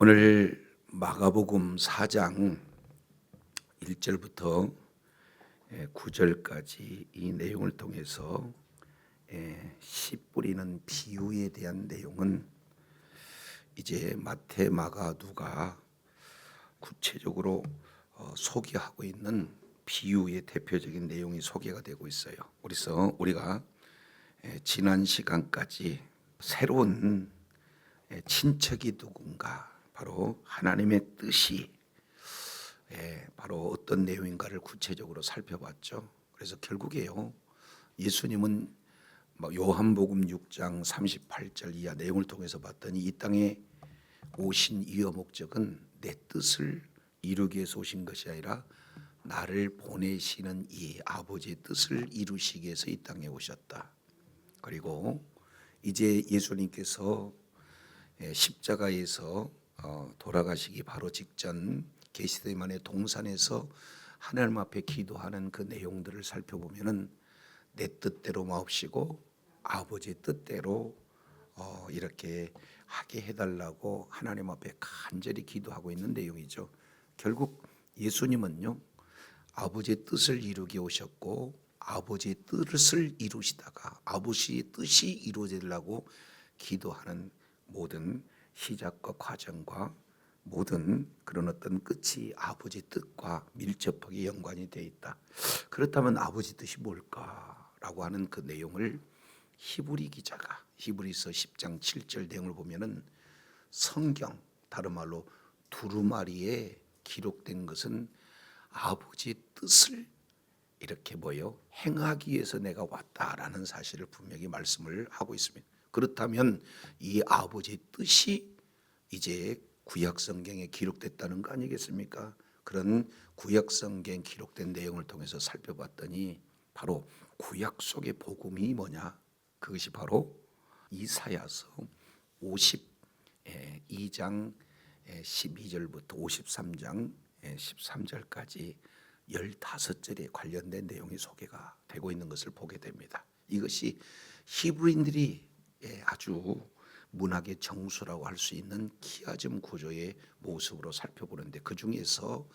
오늘 마가복음 4장 1절부터 9절까지 이 내용을 통해서 씨 뿌리는 비유에 대한 내용은 이제 마태, 마가, 누가 구체적으로 소개하고 있는 비유의 대표적인 내용이 소개가 되고 있어요. 그래서 우리가 지난 시간까지 새로운 친척이 누군가, 바로 하나님의 뜻이 바로 어떤 내용인가를 구체적으로 살펴봤죠. 그래서 결국에요, 예수님은 요한복음 6장 38절 이하 내용을 통해서 봤더니 이 땅에 오신 이유 목적은 내 뜻을 이루기 위해서 오신 것이 아니라 나를 보내시는 이 아버지의 뜻을 이루시기 위해서 이 땅에 오셨다. 그리고 이제 예수님께서 십자가에서 돌아가시기 바로 직전 게시세마네 동산에서 하나님 앞에 기도하는 그 내용들을 살펴보면은 내 뜻대로 마옵시고 아버지의 뜻대로 이렇게 하게 해달라고 하나님 앞에 간절히 기도하고 있는 내용이죠. 결국 예수님은요, 아버지의 뜻을 이루게 오셨고 아버지의 뜻을 이루시다가 아버지의 뜻이 이루어지려고 기도하는 모든 시작과 과정과 모든 그런 어떤 끝이 아버지 뜻과 밀접하게 연관이 되어 있다. 그렇다면 아버지 뜻이 뭘까라고 하는 그 내용을 히브리 기자가 히브리서 10장 7절 내용을 보면은 성경, 다른 말로 두루마리에 기록된 것은 아버지 뜻을 이렇게 행하기 위해서 내가 왔다라는 사실을 분명히 말씀을 하고 있습니다. 그렇다면 이 아버지의 뜻이 이제 구약성경에 기록됐다는 거 아니겠습니까? 그런 구약성경에 기록된 내용을 통해서 살펴봤더니 바로 구약 속의 복음이 뭐냐? 그것이 바로 이사야서 52장 12절부터 53장 13절까지 15절에 관련된 내용이 소개가 되고 있는 것을 보게 됩니다. 이것이 히브리인들이 아주 문학의 정수라고 할 수 있는 키아즘 구조의 모습으로 살펴보는데, 그 중에서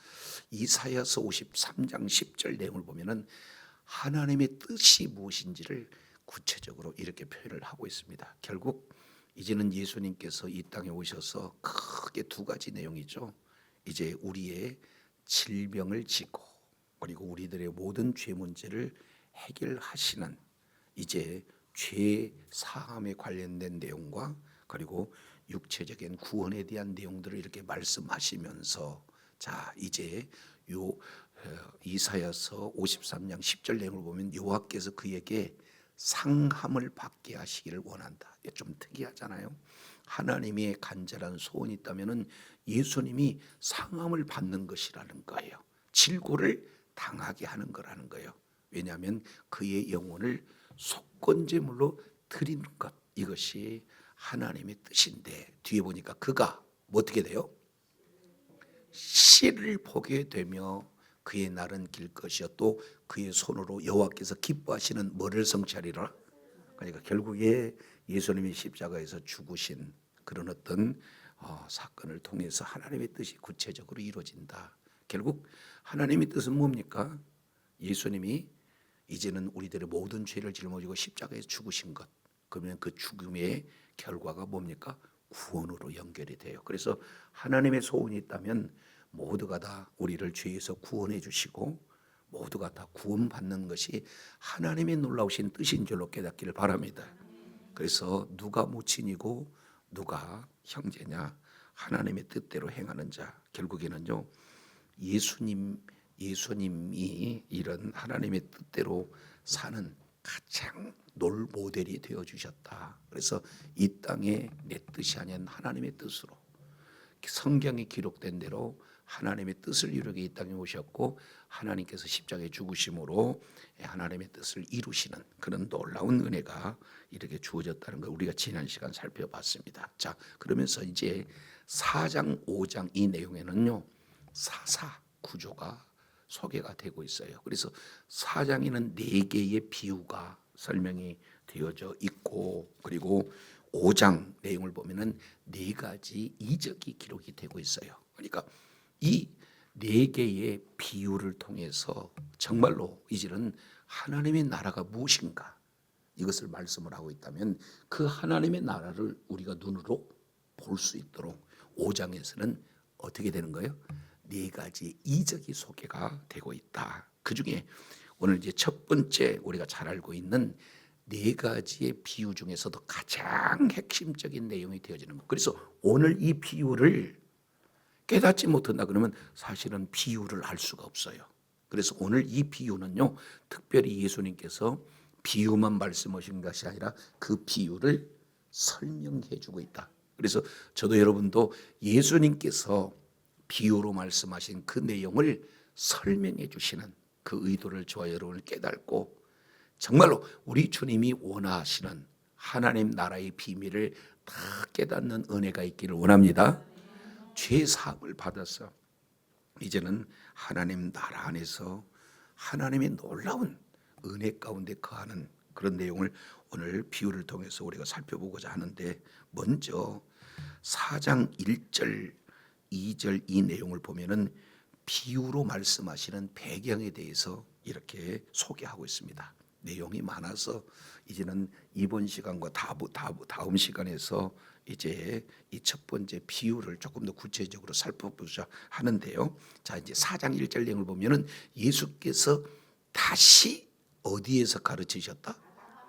이사야서 53장 10절 내용을 보면은 하나님의 뜻이 무엇인지를 구체적으로 이렇게 표현을 하고 있습니다. 결국 이제는 예수님께서 이 땅에 오셔서 크게 두 가지 내용이죠. 이제 우리의 질병을 지고 그리고 우리들의 모든 죄 문제를 해결하시는, 이제 죄 사함에 관련된 내용과 그리고 육체적인 구원에 대한 내용들을 이렇게 말씀하시면서, 자 이제 이사야서 53장 10절 내용을 보면 여호와께서 그에게 상함을 받게 하시기를 원한다. 좀 특이하잖아요. 하나님의 간절한 소원이 있다면은 예수님이 상함을 받는 것이라는 거예요. 질고를 당하게 하는 거라는 거예요. 왜냐하면 그의 영혼을 속건제물로 드리는 것, 이것이 하나님의 뜻인데, 뒤에 보니까 그가 어떻게 돼요? 씨를 보게 되며 그의 날은 길 것이요 또 그의 손으로 여호와께서 기뻐하시는 뭐를 성취하리라. 그러니까 결국에 예수님이 십자가에서 죽으신 그런 어떤 사건을 통해서 하나님의 뜻이 구체적으로 이루어진다. 결국 하나님의 뜻은 뭡니까? 예수님이 이제는 우리들의 모든 죄를 짊어지고 십자가에서 죽으신 것, 그러면 그 죽음의 결과가 뭡니까? 구원으로 연결이 돼요. 그래서 하나님의 소원이 있다면 모두가 다 우리를 죄에서 구원해 주시고 모두가 다 구원받는 것이 하나님의 놀라우신 뜻인 줄로 깨닫기를 바랍니다. 그래서 누가 모친이고 누가 형제냐? 하나님의 뜻대로 행하는 자. 결국에는요, 예수님이 이런 하나님의 뜻대로 사는 가장 롤 모델이 되어 주셨다. 그래서 이 땅에 내 뜻이 아닌 하나님의 뜻으로, 성경에 기록된 대로 하나님의 뜻을 이루기 이 땅에 오셨고, 하나님께서 십자가에 죽으심으로 하나님의 뜻을 이루시는 그런 놀라운 은혜가 이렇게 주어졌다는 걸 우리가 지난 시간 살펴봤습니다. 자, 그러면서 이제 4장 5장 이 내용에는요, 사사 구조가 소개가 되고 있어요. 그래서 4장에는 4개의 비유가 설명이 되어져 있고, 그리고 5장 내용을 보면은 4가지 이적이 기록이 되고 있어요. 그러니까 이 4개의 비유를 통해서 정말로 이제는 하나님의 나라가 무엇인가 이것을 말씀을 하고 있다면 그 하나님의 나라를 우리가 눈으로 볼 수 있도록 5장에서는 어떻게 되는 거예요? 4가지 이적이 소개가 되고 있다. 그 중에 오늘 이제 첫 번째 우리가 잘 알고 있는 4가지의 비유 중에서도 가장 핵심적인 내용이 되어지는 것. 그래서 오늘 이 비유를 깨닫지 못한다 그러면 사실은 비유를 알 수가 없어요. 그래서 오늘 이 비유는요, 특별히 예수님께서 비유만 말씀하신 것이 아니라 그 비유를 설명해 주고 있다. 그래서 저도 여러분도 예수님께서 비유로 말씀하신 그 내용을 설명해 주시는 그 의도를 저와 여러분을 깨닫고 정말로 우리 주님이 원하시는 하나님 나라의 비밀을 다 깨닫는 은혜가 있기를 원합니다. 죄 사함을 받아서 이제는 하나님 나라 안에서 하나님의 놀라운 은혜 가운데 거하는 그런 내용을 오늘 비유를 통해서 우리가 살펴보고자 하는데, 먼저 4장 1절 2절 이 내용을 보면은 비유로 말씀하시는 배경에 대해서 이렇게 소개하고 있습니다. 내용이 많아서 이제는 이번 시간과 다음 시간에서 이제 이 첫 번째 비유를 조금 더 구체적으로 살펴보자 하는데요. 자, 이제 4장 1절 내용을 보면은 예수께서 다시 어디에서 가르치셨다?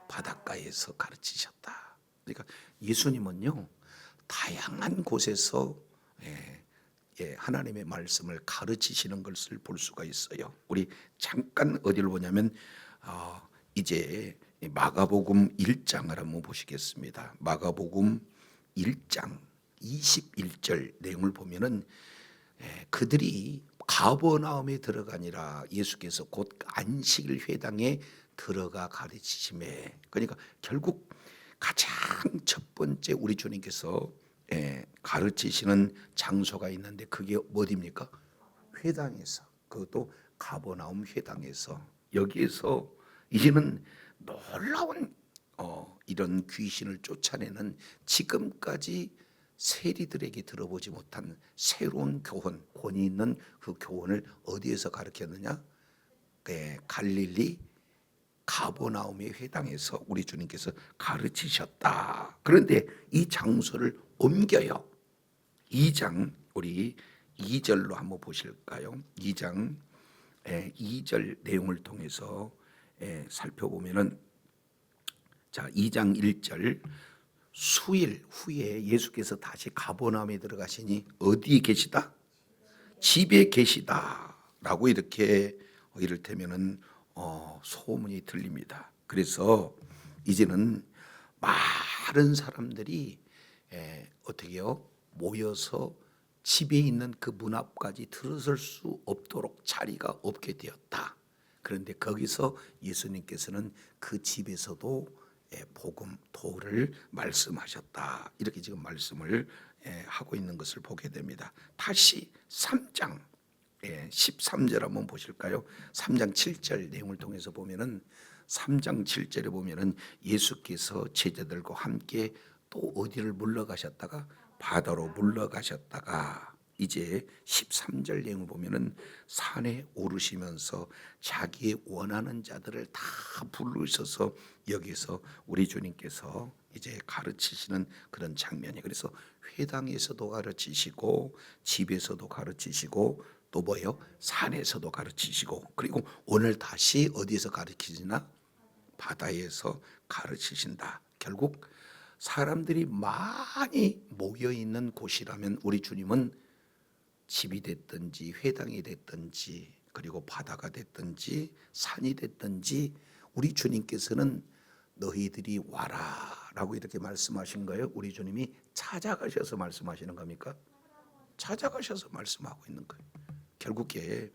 바닷가에서 가르치셨다. 그러니까 예수님은요, 다양한 곳에서 하나님의 말씀을 가르치시는 것을 볼 수가 있어요. 우리 잠깐 어디를 보냐면 이제 마가복음 1장을 한번 보시겠습니다. 마가복음 1장 21절 내용을 보면은 그들이 가버나움에 들어가니라 예수께서 곧 안식일 회당에 들어가 가르치심에, 그러니까 결국 가장 첫 번째 우리 주님께서 가르치시는 장소가 있는데 그게 어디입니까? 회당에서, 그것도 가버나움 회당에서, 여기에서 이제는 놀라운 이런 귀신을 쫓아내는 지금까지 세리들에게 들어보지 못한 새로운 교훈, 권위 있는 그 교훈을 어디에서 가르쳤느냐? 갈릴리 가버나움의 회당에서 우리 주님께서 가르치셨다. 그런데 이 장소를 옮겨요. 2장 우리 2절로 한번 보실까요? 2장 2절 내용을 통해서 살펴보면은, 자, 2장 1절 수일 후에 예수께서 다시 가버나움에 들어가시니 어디 계시다? 집에 계시다라고 이렇게 이를테면은 소문이 들립니다. 그래서 이제는 많은 사람들이 어떻게요? 모여서 집에 있는 그 문 앞까지 들어설 수 없도록 자리가 없게 되었다. 그런데 거기서 예수님께서는 그 집에서도 복음 도를 말씀하셨다. 이렇게 지금 말씀을 하고 있는 것을 보게 됩니다. 다시 3장 13절 한번 보실까요? 3장 7절 내용을 통해서 보면은 3장 7절에 보면은 예수께서 제자들과 함께 또 어디를 물러가셨다가 바다로 물러가셨다가 이제 13절 내용을 보면은 산에 오르시면서 자기의 원하는 자들을 다 부르셔서 여기서 우리 주님께서 이제 가르치시는 그런 장면이, 그래서 회당에서도 가르치시고 집에서도 가르치시고 또 뭐예요? 산에서도 가르치시고, 그리고 오늘 다시 어디에서 가르치시나? 바다에서 가르치신다. 결국 사람들이 많이 모여 있는 곳이라면 우리 주님은 집이 됐든지 회당이 됐든지 그리고 바다가 됐든지 산이 됐든지 우리 주님께서는 너희들이 와라라고 이렇게 말씀하신 거예요. 우리 주님이 찾아가셔서 말씀하시는 겁니까? 찾아가셔서 말씀하고 있는 거예요. 결국에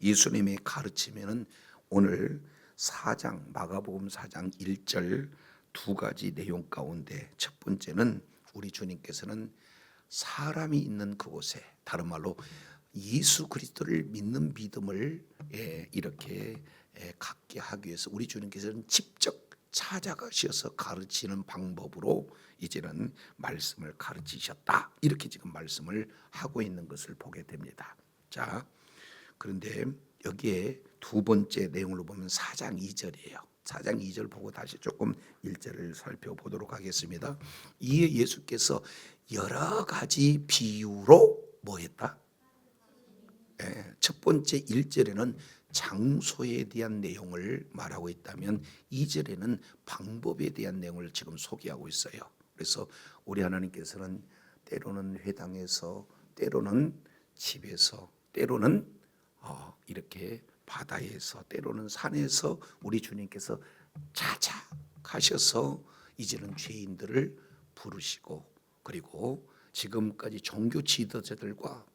예수님의 가르침에는 오늘 4장 마가복음 4장 1절 2가지 내용 가운데 첫 번째는 우리 주님께서는 사람이 있는 그곳에, 다른 말로 예수 그리스도를 믿는 믿음을 이렇게 갖게 하기 위해서 우리 주님께서는 직접 찾아가셔서 가르치는 방법으로 이제는 말씀을 가르치셨다. 이렇게 지금 말씀을 하고 있는 것을 보게 됩니다. 자, 그런데 여기에 두 번째 내용으로 보면 4장 2절이에요. 4장 2절 보고 다시 조금 1절을 살펴보도록 하겠습니다. 이에 예수께서 여러 가지 비유로 뭐 했다? 첫 번째 1절에는 장소에 대한 내용을 말하고 있다면 2절에는 방법에 대한 내용을 지금 소개하고 있어요. 그래서 우리 하나님께서는 때로는 회당에서, 때로는 집에서, 때로는 이렇게 바다에서, 때로는 산에서 우리 주님께서 찾아가셔서 이제는 죄인들을 부르시고, 그리고 지금까지 종교 지도자들과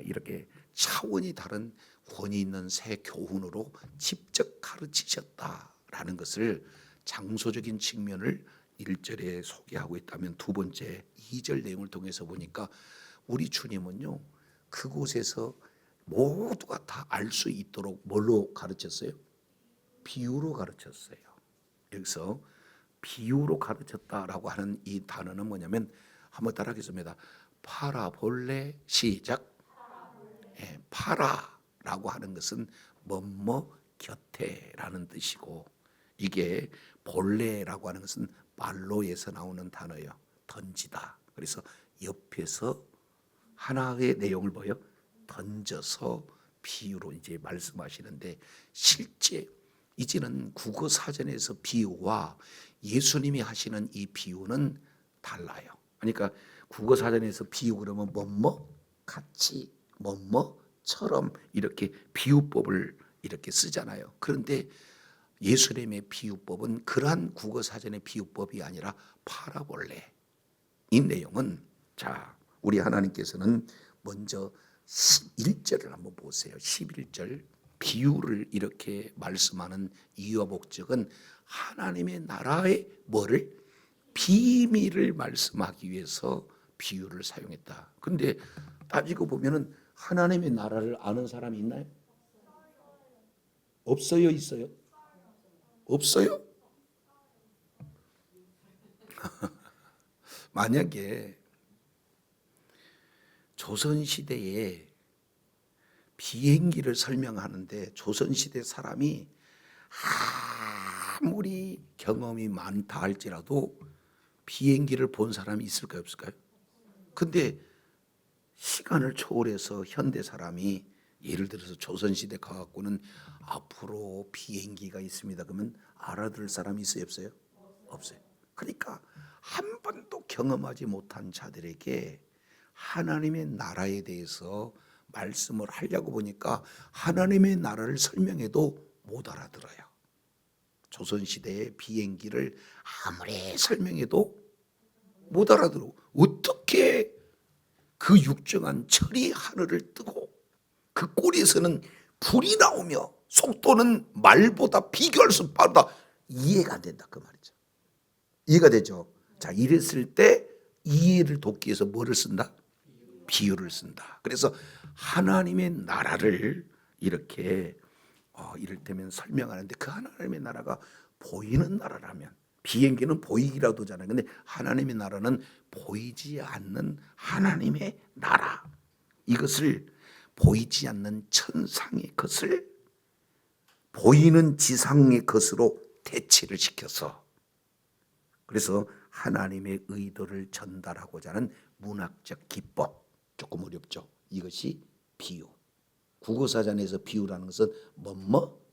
이렇게 차원이 다른 권위 있는 새 교훈으로 직접 가르치셨다라는 것을 장소적인 측면을 1절에 소개하고 있다면, 두 번째 2절 내용을 통해서 보니까 우리 주님은요, 그곳에서 모두가 다 알 수 있도록 뭘로 가르쳤어요? 비유로 가르쳤어요. 여기서 비유로 가르쳤다라고 하는 이 단어는 뭐냐면, 한번 따라하겠습니다. 파라볼레, 시작. 파라라고 하는 것은 뭐뭐 곁에라는 뜻이고, 이게 볼레라고 하는 것은 말로에서 나오는 단어예요. 던지다. 그래서 옆에서 하나의 내용을 뭐요? 던져서 비유로 이제 말씀하시는데, 실제 이제는 국어 사전에서 비유와 예수님이 하시는 이 비유는 달라요. 그러니까 국어 사전에서 비유 그러면 뭐뭐 같이, 뭐뭐처럼 이렇게 비유법을 이렇게 쓰잖아요. 그런데 예수님의 비유법은 그러한 국어 사전의 비유법이 아니라 파라볼레. 이 내용은, 자, 우리 하나님께서는 먼저 11절을 한번 보세요. 11절 비유를 이렇게 말씀하는 이유와 목적은 하나님의 나라의 뭐를? 비밀을 말씀하기 위해서 비유를 사용했다. 그런데 따지고 보면은 하나님의 나라를 아는 사람이 있나요? 없어요? 있어요? 없어요? 만약에 조선시대에 비행기를 설명하는데 조선시대 사람이 아무리 경험이 많다 할지라도 비행기를 본 사람이 있을까요? 없을까요? 근데 시간을 초월해서 현대 사람이 예를 들어서 조선시대 가갖고는 앞으로 비행기가 있습니다 그러면 알아들을 사람이 있어요? 없어요? 없어요. 그러니까 한 번도 경험하지 못한 자들에게 하나님의 나라에 대해서 말씀을 하려고 보니까 하나님의 나라를 설명해도 못 알아들어요. 조선시대의 비행기를 아무리 설명해도 못 알아들어. 어떻게 그 육정한 철이 하늘을 뜨고 그 꼬리에서는 불이 나오며 속도는 말보다 비교할 수 빠르다. 이해가 안 된다 그 말이죠. 이해가 되죠? 자, 이랬을 때 이해를 돕기 위해서 뭐를 쓴다? 비유를 쓴다. 그래서 하나님의 나라를 이렇게 이를테면 설명하는데, 그 하나님의 나라가 보이는 나라라면, 비행기는 보이기라도 하잖아요. 근데 하나님의 나라는 보이지 않는 하나님의 나라, 이것을 보이지 않는 천상의 것을 보이는 지상의 것으로 대치를 시켜서, 그래서 하나님의 의도를 전달하고자 하는 문학적 기법, 조금 어렵죠. 이것이 비유. 국어사전에서 비유라는 것은 뭐뭐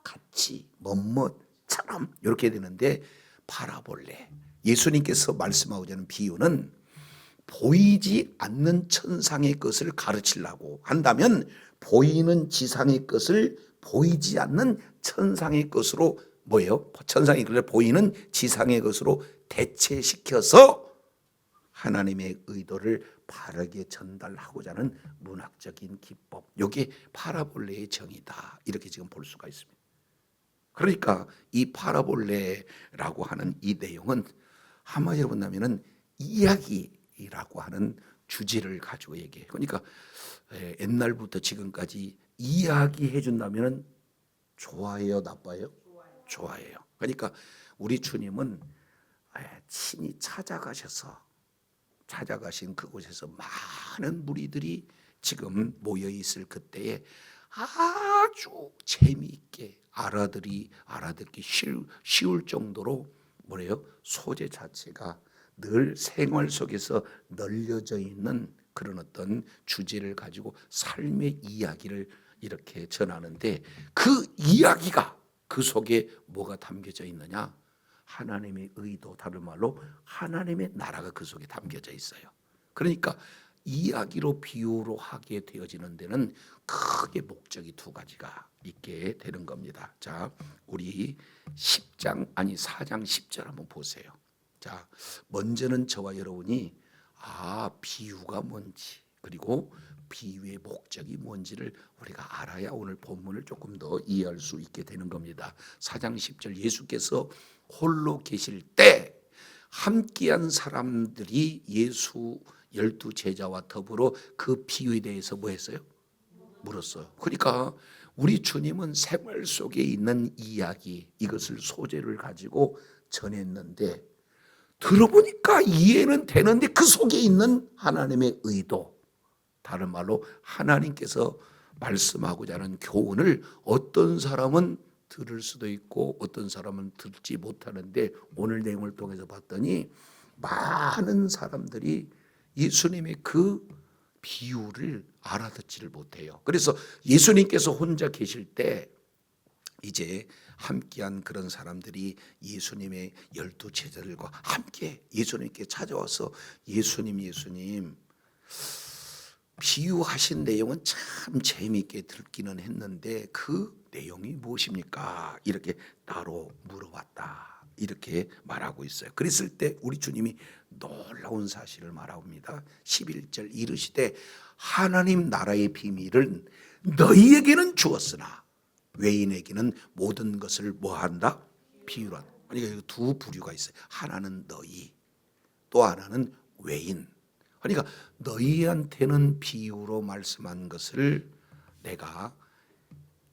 같이, 뭐뭐처럼 이렇게 되는데, 파라볼레, 예수님께서 말씀하고자 하는 비유는 보이지 않는 천상의 것을 가르치려고 한다면 보이는 지상의 것을 보이지 않는 천상의 것으로 뭐예요? 천상의 것을 보이는 지상의 것으로 대체시켜서 하나님의 의도를 바르게 전달하고자 하는 문학적인 기법, 이게 파라볼레의 정의다, 이렇게 지금 볼 수가 있습니다. 그러니까 이 파라볼레라고 하는 이 내용은 한마디로 본다면은 이야기라고 하는 주제를 가지고 얘기해요. 그러니까 옛날부터 지금까지 이야기해 준다면은 좋아해요, 나빠요? 좋아해요. 그러니까 우리 주님은 친히 찾아가신 그곳에서 많은 무리들이 지금 모여 있을 그때에 아주 재미있게 알아듣기 쉬울 정도로 뭐래요? 소재 자체가 늘 생활 속에서 널려져 있는 그런 어떤 주제를 가지고 삶의 이야기를 이렇게 전하는데, 그 이야기가 그 속에 뭐가 담겨져 있느냐? 하나님의 의도, 다른 말로 하나님의 나라가 그 속에 담겨져 있어요. 그러니까 이야기로 비유로 하게 되어지는 데는 크게 목적이 두 가지가 있게 되는 겁니다. 자, 우리 4장 10절 한번 보세요. 자, 먼저는 저와 여러분이 비유가 뭔지, 그리고 비유의 목적이 뭔지를 우리가 알아야 오늘 본문을 조금 더 이해할 수 있게 되는 겁니다. 4장 10절, 예수께서 홀로 계실 때 함께한 사람들이 예수 12제자와 더불어 그 비유에 대해서 뭐 했어요? 물었어요. 그러니까 우리 주님은 생활 속에 있는 이야기, 이것을 소재를 가지고 전했는데, 들어보니까 이해는 되는데 그 속에 있는 하나님의 의도, 다른 말로 하나님께서 말씀하고자 하는 교훈을 어떤 사람은 들을 수도 있고 어떤 사람은 듣지 못하는데, 오늘 내용을 통해서 봤더니 많은 사람들이 예수님의 그 비유를 알아듣지를 못해요. 그래서 예수님께서 혼자 계실 때 이제 함께한 그런 사람들이 예수님의 12제자들과 함께 예수님께 찾아와서 예수님 비유하신 내용은 참 재미있게 듣기는 했는데 그 내용이 무엇입니까? 이렇게 따로 물어봤다, 이렇게 말하고 있어요. 그랬을 때 우리 주님이 놀라운 사실을 말합니다. 11절, 이르시되 하나님 나라의 비밀은 너희에게는 주었으나 외인에게는 모든 것을 뭐한다? 비유로 한다. 그러니까 두 부류가 있어요. 하나는 너희, 또 하나는 외인. 그러니까 너희한테는 비유로 말씀한 것을 내가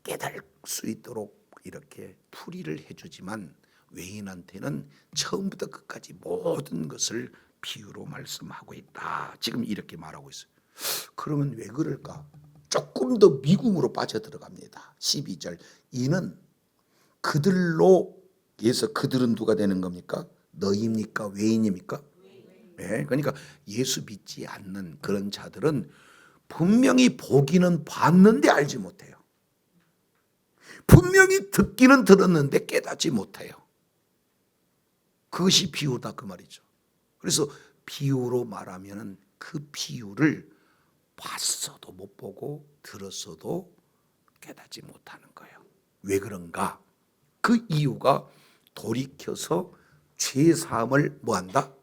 깨달을 수 있도록 이렇게 풀이를 해주지만, 외인한테는 처음부터 끝까지 모든 것을 비유로 말씀하고 있다, 지금 이렇게 말하고 있어요. 그러면 왜 그럴까? 조금 더 미궁으로 빠져들어갑니다. 12절, 이는 그들로 해서 그들은 누가 되는 겁니까? 너희입니까? 외인입니까? 네, 그러니까 예수 믿지 않는 그런 자들은 분명히 보기는 봤는데 알지 못해요. 분명히 듣기는 들었는데 깨닫지 못해요. 그것이 비유다, 그 말이죠. 그래서 비유로 말하면 그 비유를 봤어도 못 보고 들었어도 깨닫지 못하는 거예요. 왜 그런가? 그 이유가 돌이켜서 죄 사함을 뭐한다?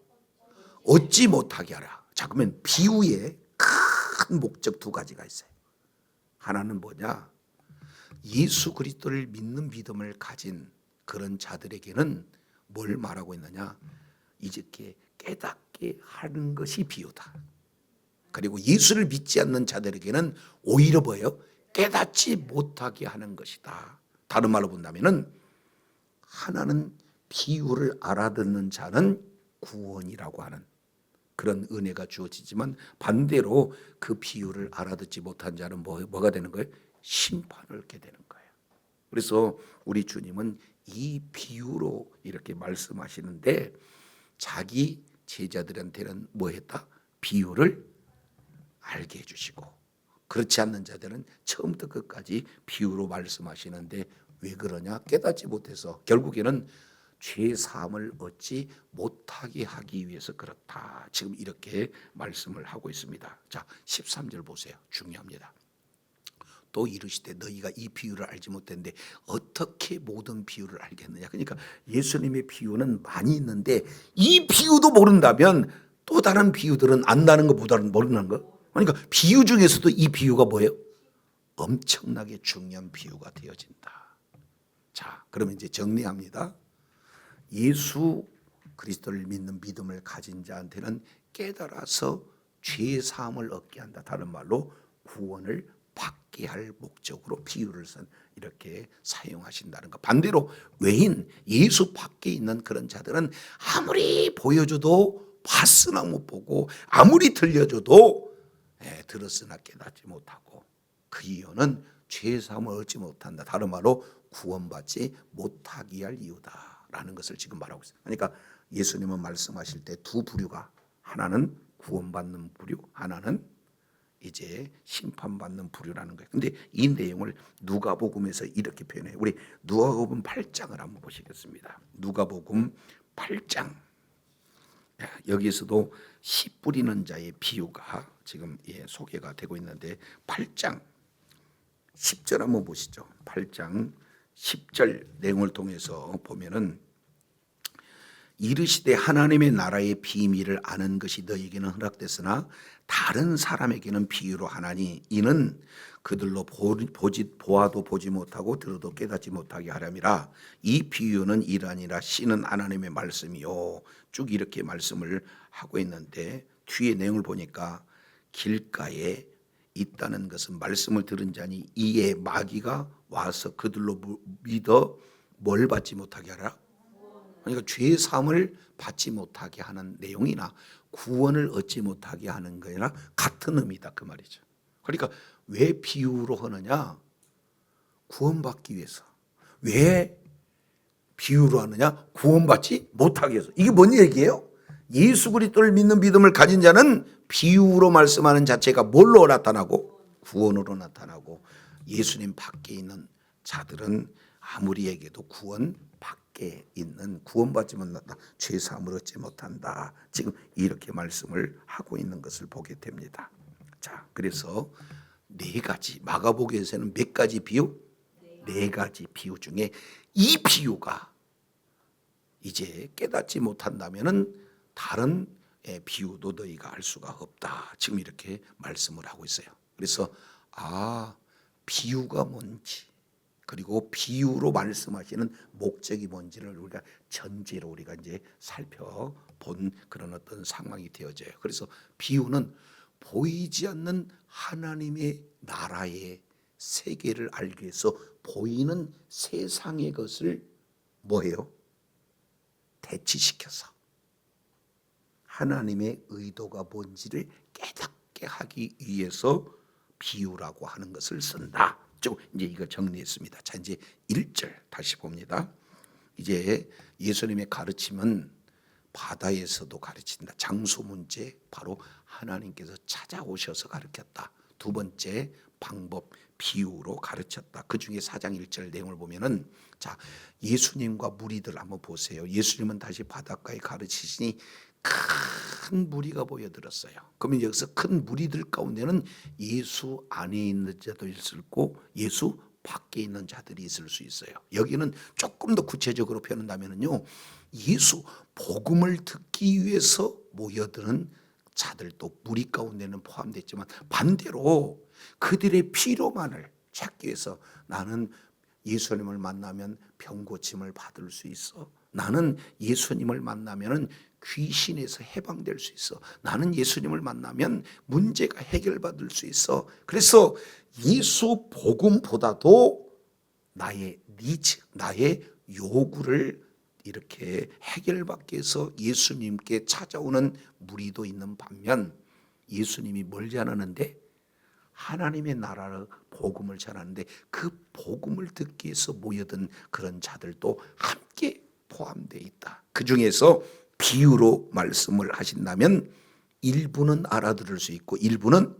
얻지 못하게 하라. 자, 그러면 비유의 큰 목적 두 가지가 있어요. 하나는 뭐냐? 예수 그리스도를 믿는 믿음을 가진 그런 자들에게는 뭘 말하고 있느냐? 이렇게 깨닫게 하는 것이 비유다. 그리고 예수를 믿지 않는 자들에게는 오히려 뭐예요? 깨닫지 못하게 하는 것이다. 다른 말로 본다면은, 하나는 비유를 알아듣는 자는 구원이라고 하는 그런 은혜가 주어지지만, 반대로 그 비유를 알아듣지 못한 자는 뭐가 되는 거예요? 심판을 얻게 되는 거예요. 그래서 우리 주님은 이 비유로 이렇게 말씀하시는데, 자기 제자들한테는 뭐 했다? 비유를 알게 해주시고, 그렇지 않는 자들은 처음부터 끝까지 비유로 말씀하시는데, 왜 그러냐? 깨닫지 못해서 결국에는 죄 사함을 얻지 못하게 하기 위해서 그렇다, 지금 이렇게 말씀을 하고 있습니다. 자, 13절 보세요. 중요합니다. 또 이르시되 너희가 이 비유를 알지 못했는데 어떻게 모든 비유를 알겠느냐? 그러니까 예수님의 비유는 많이 있는데 이 비유도 모른다면 또 다른 비유들은 안다는 것보다는 모르는 거. 그러니까 비유 중에서도 이 비유가 뭐예요? 엄청나게 중요한 비유가 되어진다. 자, 그러면 이제 정리합니다. 예수 그리스도를 믿는 믿음을 가진 자한테는 깨달아서 죄 사함을 얻게 한다. 다른 말로 구원을 받게 받게 할 목적으로 비유를 이렇게 사용하신다는 것. 반대로 외인, 예수 밖에 있는 그런 자들은 아무리 보여줘도 봤으나 못 보고, 아무리 들려줘도 들었으나 깨닫지 못하고, 그 이유는 죄사함을 얻지 못한다. 다른 말로 구원받지 못하게 할 이유다라는 것을 지금 말하고 있어요. 그러니까 예수님은 말씀하실 때 두 부류가, 하나는 구원받는 부류, 하나는 이제 심판받는 부류라는 거예요. 근데 이 내용을 누가복음에서 이렇게 표현해요. 우리 누가복음 8장을 한번 보시겠습니다. 누가복음 8장. 여기에서도 씨 뿌리는 자의 비유가 지금 소개가 되고 있는데, 8장 10절 한번 보시죠. 8장 10절 내용을 통해서 보면은, 이르시되 하나님의 나라의 비밀을 아는 것이 너희에게는 허락됐으나 다른 사람에게는 비유로 하나니, 이는 그들로 보아도 보지 못하고 들어도 깨닫지 못하게 하려니라. 이 비유는 이러하니라. 씨는 하나님의 말씀이요. 쭉 이렇게 말씀을 하고 있는데, 뒤에 내용을 보니까 길가에 있다는 것은 말씀을 들은 자니 이에 마귀가 와서 그들로 믿어 뭘 받지 못하게 하라? 그러니까 죄 사함을 받지 못하게 하는 내용이나 구원을 얻지 못하게 하는 거나 같은 의미다, 그 말이죠. 그러니까 왜 비유로 하느냐? 구원받기 위해서. 왜 비유로 하느냐? 구원받지 못하기 위해서. 이게 뭔 얘기예요? 예수 그리스도를 믿는 믿음을 가진 자는 비유로 말씀하는 자체가 뭘로 나타나고? 구원으로 나타나고, 예수님 밖에 있는 자들은 아무리 얘기해도 구원 밖에 있는, 구원받지 못한다, 죄사함을 얻지 못한다, 지금 이렇게 말씀을 하고 있는 것을 보게 됩니다. 자, 그래서 네 가지, 마가복음에서는 몇 가지 비유? 네 가지 비유 중에 이 비유가 이제 깨닫지 못한다면은 다른 비유도 너희가 알 수가 없다, 지금 이렇게 말씀을 하고 있어요. 그래서 비유가 뭔지, 그리고 비유로 말씀하시는 목적이 뭔지를 우리가 전제로 우리가 이제 살펴본 그런 어떤 상황이 되어져요. 그래서 비유는 보이지 않는 하나님의 나라의 세계를 알기 위해서 보이는 세상의 것을 뭐예요? 대치시켜서 하나님의 의도가 뭔지를 깨닫게 하기 위해서 비유라고 하는 것을 쓴다. 이제 이거 정리했습니다. 자, 이제 1절 다시 봅니다. 이제 예수님의 가르침은 바다에서도 가르친다. 장소 문제, 바로 하나님께서 찾아오셔서 가르쳤다. 두 번째 방법, 비유로 가르쳤다. 그 중에 4장 1절 내용을 보면은, 자, 예수님과 무리들 한번 보세요. 예수님은 다시 바닷가에 가르치시니 큰 무리가 모여들었어요. 그러면 여기서 큰 무리들 가운데는 예수 안에 있는 자도 있을 거고 예수 밖에 있는 자들이 있을 수 있어요. 여기는 조금 더 구체적으로 표현한다면요, 예수 복음을 듣기 위해서 모여드는 자들도 무리 가운데는 포함됐지만, 반대로 그들의 필요만을 찾기 위해서, 나는 예수님을 만나면 병 고침을 받을 수 있어, 나는 예수님을 만나면 귀신에서 해방될 수 있어, 나는 예수님을 만나면 문제가 해결받을 수 있어. 그래서 예수 복음보다도 나의 니즈, 나의 요구를 이렇게 해결받기 위해서 예수님께 찾아오는 무리도 있는 반면, 예수님이 뭘 전하는데? 하나님의 나라를 복음을 전하는데, 그 복음을 듣기 위해서 모여든 그런 자들도 함께 포함되어 있다. 그 중에서 비유로 말씀을 하신다면 일부는 알아들을 수 있고 일부는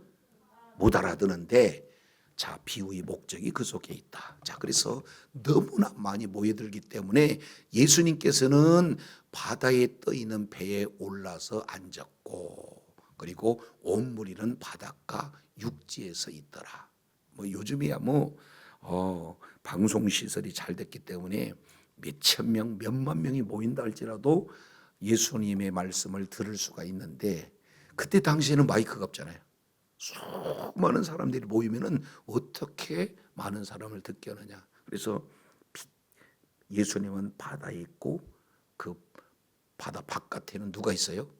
못 알아듣는데, 자, 비유의 목적이 그 속에 있다. 자, 그래서 너무나 많이 모여들기 때문에 예수님께서는 바다에 떠 있는 배에 올라서 앉았고, 그리고 온 무리는 바닷가 육지에서 있더라. 요즘이야 방송 시설이 잘 됐기 때문에 몇천 명, 몇만 명이 모인다 할지라도 예수님의 말씀을 들을 수가 있는데, 그때 당시에는 마이크가 없잖아요. 수많은 사람들이 모이면은 어떻게 많은 사람을 듣게 하느냐. 그래서 예수님은 바다에 있고 그 바다 바깥에는 누가 있어요?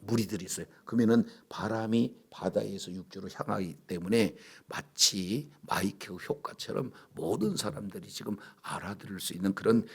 무리들이 있어요. 그러면은 바람이 바다에서 육지로 향하기 때문에 마치 마이크 효과처럼 모든 사람들이 지금 알아들을 수 있는 그런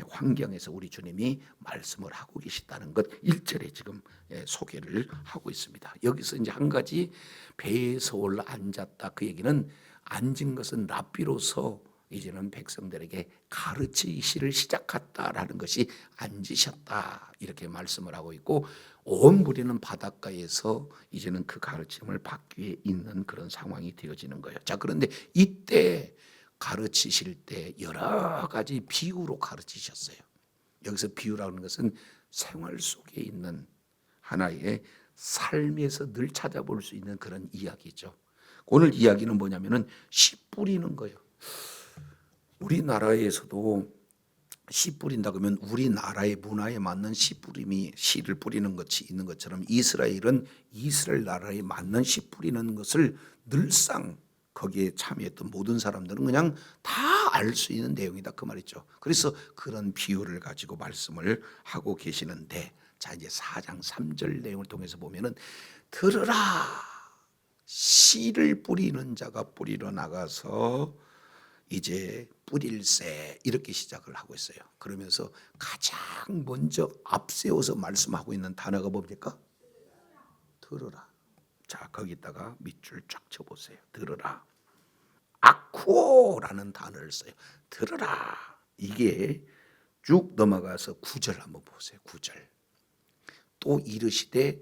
환경에서 우리 주님이 말씀을 하고 계시다는 것 1절에 지금 소개를 하고 있습니다. 여기서 이제 한 가지 배에서 올라 앉았다. 그 얘기는 앉은 것은 랍비로서 이제는 백성들에게 가르치시를 시작했다라는 것이 앉으셨다 이렇게 말씀을 하고 있고, 온 무리는 바닷가에서 이제는 그 가르침을 받기 있는 그런 상황이 되어지는 거예요. 자, 그런데 이때 가르치실 때 여러 가지 비유로 가르치셨어요. 여기서 비유라는 것은 생활 속에 있는 하나의 삶에서 늘 찾아볼 수 있는 그런 이야기죠. 오늘 이야기는 뭐냐면은 씨 뿌리는 거예요. 우리나라에서도 씨 뿌린다 그러면 우리나라의 문화에 맞는 씨를 뿌리는 것이 있는 것처럼 이스라엘은 이스라엘 나라에 맞는 씨 뿌리는 것을 늘상 거기에 참여했던 모든 사람들은 그냥 다 알 수 있는 내용이다 그 말이죠. 그래서 그런 비유를 가지고 말씀을 하고 계시는데, 자 이제 4장 3절 내용을 통해서 보면은 들으라, 씨를 뿌리는 자가 뿌리러 나가서 이제 뿌릴세 이렇게 시작을 하고 있어요. 그러면서 가장 먼저 앞세워서 말씀하고 있는 단어가 뭡니까? 들으라. 자 거기다가 밑줄 쫙 쳐보세요. 들으라. 아쿠오라는 단어를 써요. 들으라. 이게 쭉 넘어가서 9절 한번 보세요. 9절. 또 이르시되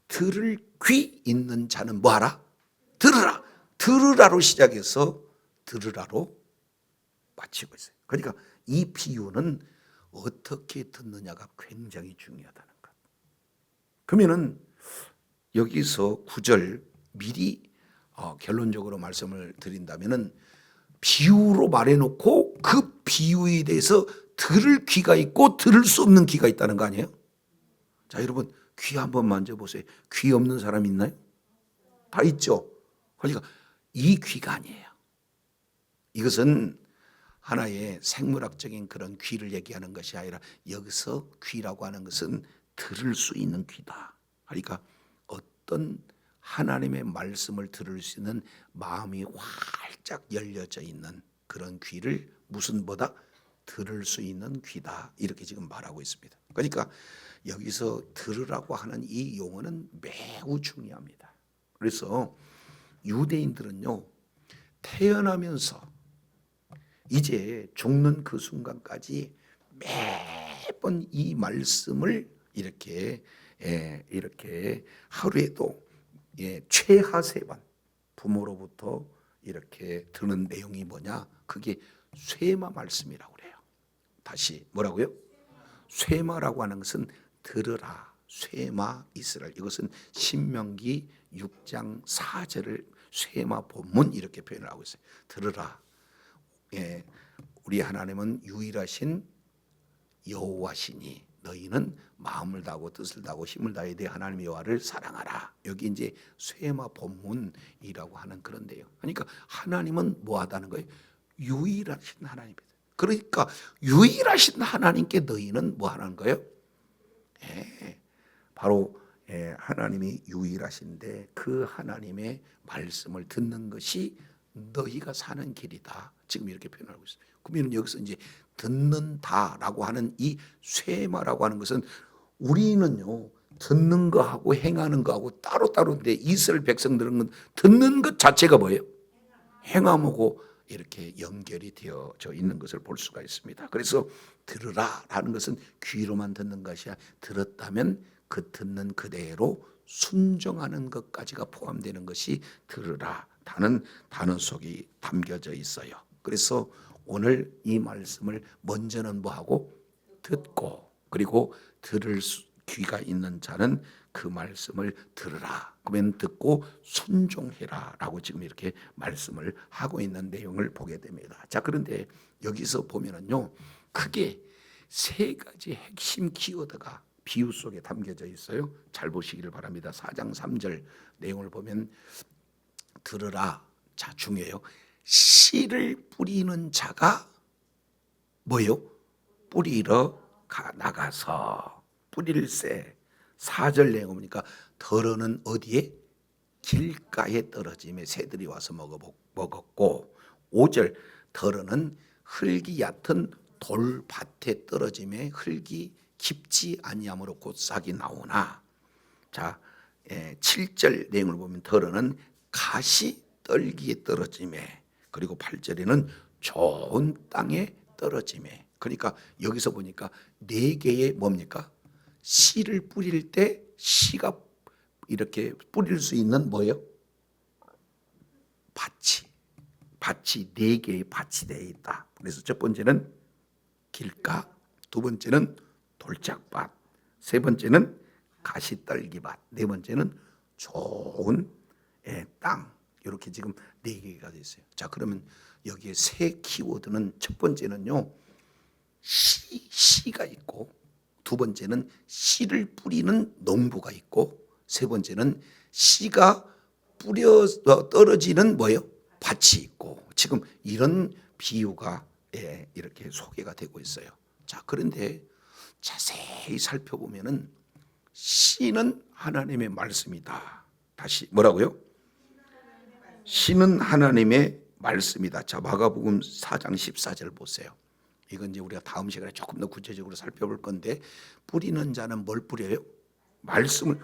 들을 귀 있는 자는 뭐하라? 들으라. 들으라로 시작해서 들으라로 마치고 있어요. 그러니까 이 비유는 어떻게 듣느냐가 굉장히 중요하다는 것. 그러면은 여기서 9절 미리 결론적으로 말씀을 드린다면은 비유로 말해놓고 그 비유에 대해서 들을 귀가 있고 들을 수 없는 귀가 있다는 거 아니에요? 자 여러분 귀 한번 만져보세요. 귀 없는 사람 있나요? 다 있죠. 그러니까 이 귀가 아니에요. 이것은 하나의 생물학적인 그런 귀를 얘기하는 것이 아니라 여기서 귀라고 하는 것은 들을 수 있는 귀다. 그러니까 어떤 하나님의 말씀을 들을 수 있는 마음이 활짝 열려져 있는 그런 귀를 무슨 뭐다? 들을 수 있는 귀다. 이렇게 지금 말하고 있습니다. 그러니까 여기서 들으라고 하는 이 용어는 매우 중요합니다. 그래서 유대인들은요 태어나면서 이제 죽는 그 순간까지 매번 이 말씀을 이렇게 하루에도 최하 3번 부모로부터 이렇게 듣는 내용이 뭐냐? 그게 쇠마 말씀이라고 그래요. 다시 뭐라고요? 쇠마라고 하는 것은 들으라. 쇠마 이스라엘. 이것은 신명기 6장 4절을 쇠마 본문 이렇게 표현을 하고 있어요. 들으라. 우리 하나님은 유일하신 여호와시니 너희는 마음을 다하고 뜻을 다하고 힘을 다해 내 하나님 여호와를 사랑하라. 여기 이제 쇠마 본문이라고 하는 그런 내용. 그러니까 하나님은 뭐하다는 거예요? 유일하신 하나님이다. 그러니까 유일하신 하나님께 너희는 뭐하는 거예요? 바로 하나님이 유일하신데 그 하나님의 말씀을 듣는 것이 너희가 사는 길이다. 지금 이렇게 표현하고 있어요. 그러면 여기서 이제 듣는다라고 하는 이 쇠마라고 하는 것은 우리는요 듣는 거하고 행하는 거하고 따로따로인데 이스라엘 백성들은 듣는 것 자체가 뭐예요? 행함하고 이렇게 연결이 되어져 있는 것을 볼 수가 있습니다. 그래서 들으라라는 것은 귀로만 듣는 것이 아니라 들었다면 그 듣는 그대로 순종하는 것까지가 포함되는 것이 들으라 다는 단어 속에 담겨져 있어요. 그래서 오늘 이 말씀을 먼저는 뭐하고 듣고, 그리고 들을 귀가 있는 자는 그 말씀을 들으라. 그러면 듣고 순종해라 라고 지금 이렇게 말씀을 하고 있는 내용을 보게 됩니다. 자, 그런데 여기서 보면은요 크게 3가지 핵심 키워드가 비유 속에 담겨져 있어요. 잘 보시기를 바랍니다. 4장 3절 내용을 보면 들으라. 자, 중요해요. 씨를 뿌리는 자가 뭐요? 뿌리러 나가서 뿌릴새. 4절 내용 보니까 더러는 어디에? 길가에 떨어짐에 새들이 와서 먹었고, 5절 더러는 흙이 얕은 돌밭에 떨어짐에 흙이 깊지 아니하므로 곧 싹이 나오나. 자, 7절 내용을 보면 더러는 가시 떨기에 떨어짐에, 그리고 8절에는 좋은 땅에 떨어짐에. 그러니까 여기서 보니까 4개의 뭡니까? 씨를 뿌릴 때 씨가 이렇게 뿌릴 수 있는 뭐예요? 밭이 4개의 밭이 되어 있다. 그래서 첫 번째는 길가, 두 번째는 돌짝밭, 세 번째는 가시떨기밭, 네 번째는 좋은 땅. 이렇게 지금 4개가 되어 있어요. 자, 그러면 여기에 세 키워드는, 첫 번째는요, 씨가 있고, 두 번째는 씨를 뿌리는 농부가 있고, 세 번째는 씨가 뿌려서 떨어지는 뭐예요? 밭이 있고. 지금 이런 비유가 이렇게 소개가 되고 있어요. 자, 그런데 자세히 살펴보면은 씨는 하나님의 말씀이다. 다시 뭐라고요? 씨는 하나님의 말씀이다. 자, 마가복음 4장 14절 보세요. 이건 이제 우리가 다음 시간에 조금 더 구체적으로 살펴볼 건데, 뿌리는 자는 뭘 뿌려요? 말씀을.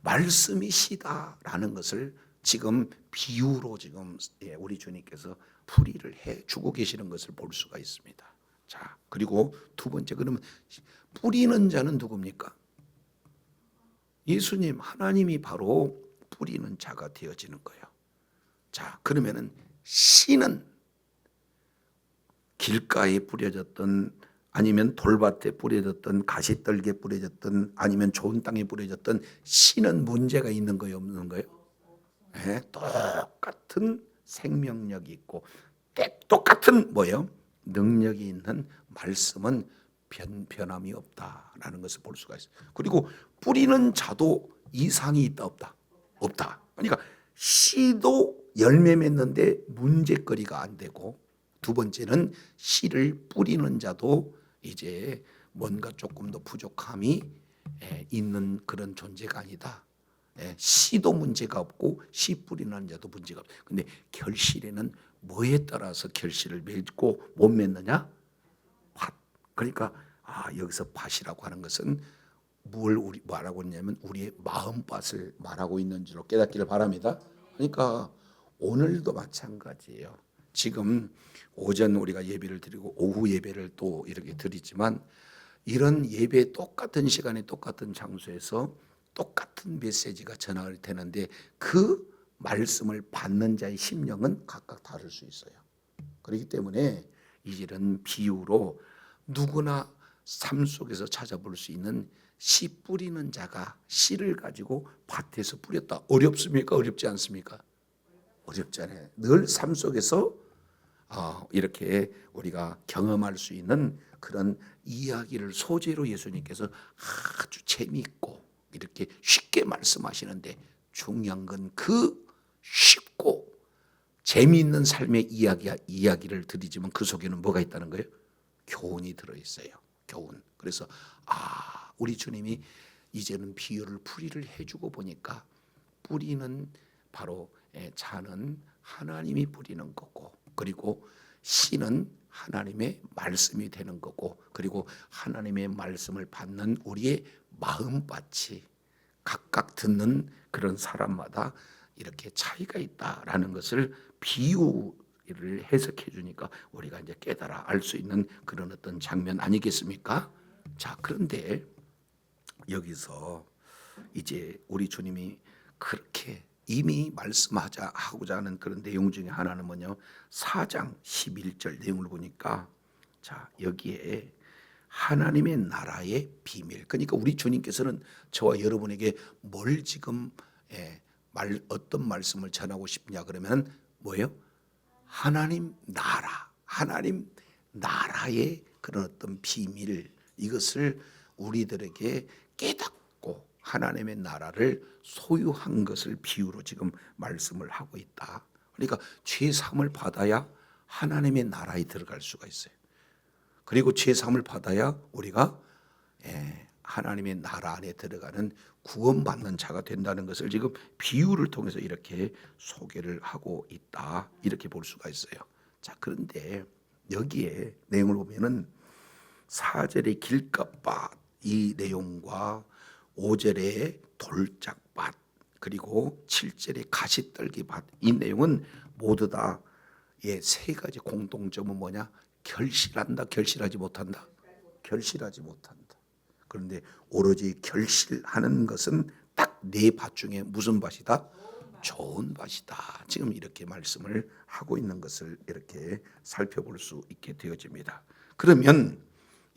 말씀이 씨다라는 것을 지금 비유로 지금 우리 주님께서 풀이를 해 주고 계시는 것을 볼 수가 있습니다. 자, 그리고 두 번째, 그러면 뿌리는 자는 누굽니까? 예수님, 하나님이 바로 뿌리는 자가 되어지는 거예요. 자, 그러면은 씨는 길가에 뿌려졌던, 아니면 돌밭에 뿌려졌던, 가시떨기에 뿌려졌던, 아니면 좋은 땅에 뿌려졌던 씨는 문제가 있는 거예요, 없는 거예요? 네, 똑같은 생명력이 있고 똑같은 뭐예요? 능력이 있는 말씀은 변함이 없다라는 것을 볼 수가 있어요. 그리고 뿌리는 자도 이상이 있다 없다? 없다. 그러니까 씨도 열매 맺는데 문제거리가 안 되고, 두 번째는 씨를 뿌리는 자도 이제 뭔가 조금 더 부족함이 있는 그런 존재가 아니다. 씨도 문제가 없고 씨 뿌리는 자도 문제가 없어요. 근데 결실에는 뭐에 따라서 결실을 맺고 못 맺느냐? 밭. 그러니까 여기서 밭이라고 하는 것은 뭘 우리 말하고 있냐면 우리의 마음밭을 말하고 있는 줄로 깨닫기를 바랍니다. 그러니까 오늘도 마찬가지예요. 지금 오전 우리가 예배를 드리고 오후 예배를 또 이렇게 드리지만, 이런 예배 똑같은 시간에 똑같은 장소에서 똑같은 메시지가 전할 되는데 그 말씀을 받는 자의 심령은 각각 다를 수 있어요. 그렇기 때문에 이런 비유로 누구나 삶 속에서 찾아볼 수 있는 씨 뿌리는 자가 씨를 가지고 밭에서 뿌렸다. 어렵습니까? 어렵지 않습니까? 어렵잖아요. 늘 삶 속에서 이렇게 우리가 경험할 수 있는 그런 이야기를 소재로 예수님께서 아주 재미있고 이렇게 쉽게 말씀하시는데, 중요한 건 그 쉽고 재미있는 삶의 이야기를 드리지만 그 속에는 뭐가 있다는 거예요? 교훈이 들어있어요. 교훈. 그래서 우리 주님이 이제는 비유를 풀이를 해주고 보니까 뿌리는 바로 자는 하나님이 뿌리는 거고, 그리고 씨는 하나님의 말씀이 되는 거고, 그리고 하나님의 말씀을 받는 우리의 마음밭이 각각 듣는 그런 사람마다 이렇게 차이가 있다라는 것을 비유를 해석해 주니까 우리가 이제 깨달아 알 수 있는 그런 어떤 장면 아니겠습니까? 자, 그런데 여기서 이제 우리 주님이 그렇게 이미 말씀하고자 하는 그런 내용 중에 하나는 뭐냐? 4장 11절 내용을 보니까, 자, 여기에 하나님의 나라의 비밀. 그러니까 우리 주님께서는 저와 여러분에게 뭘 지금 어떤 말씀을 전하고 싶냐 그러면 뭐예요? 하나님 나라의 그런 어떤 비밀, 이것을 우리들에게 깨닫고 하나님의 나라를 소유한 것을 비유로 지금 말씀을 하고 있다. 그러니까 죄 사함을 받아야 하나님의 나라에 들어갈 수가 있어요. 그리고 죄 사함을 받아야 우리가 하나님의 나라 안에 들어가는 구원받는 자가 된다는 것을 지금 비유를 통해서 이렇게 소개를 하고 있다, 이렇게 볼 수가 있어요. 자, 그런데 여기에 내용을 보면은 4절의 길가밭 이 내용과 5절의 돌짝밭 그리고 7절의 가시떨기밭 이 내용은 모두 다 세 가지 공통점은 뭐냐? 결실한다, 결실하지 못한다. 결실하지 못한다. 그런데 오로지 결실하는 것은 딱 네 밭 중에 무슨 밭이다? 좋은 밭이다. 지금 이렇게 말씀을 하고 있는 것을 이렇게 살펴볼 수 있게 되어집니다. 그러면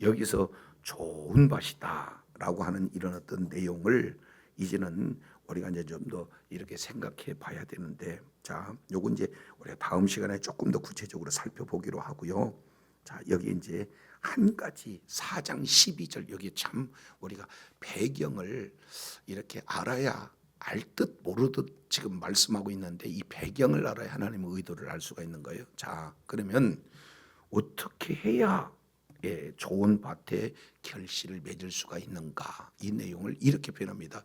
여기서 좋은 밭이다라고 하는 이런 어떤 내용을 이제는 우리가 이제 좀 더 이렇게 생각해 봐야 되는데, 자, 요건 이제 우리가 다음 시간에 조금 더 구체적으로 살펴보기로 하고요. 자, 여기 이제 한 가지 4장 12절 여기 참 우리가 배경을 이렇게 알아야 알 듯 모르듯 지금 말씀하고 있는데, 이 배경을 알아야 하나님의 의도를 알 수가 있는 거예요. 자, 그러면 어떻게 해야 좋은 밭에 결실을 맺을 수가 있는가? 이 내용을 이렇게 표현합니다.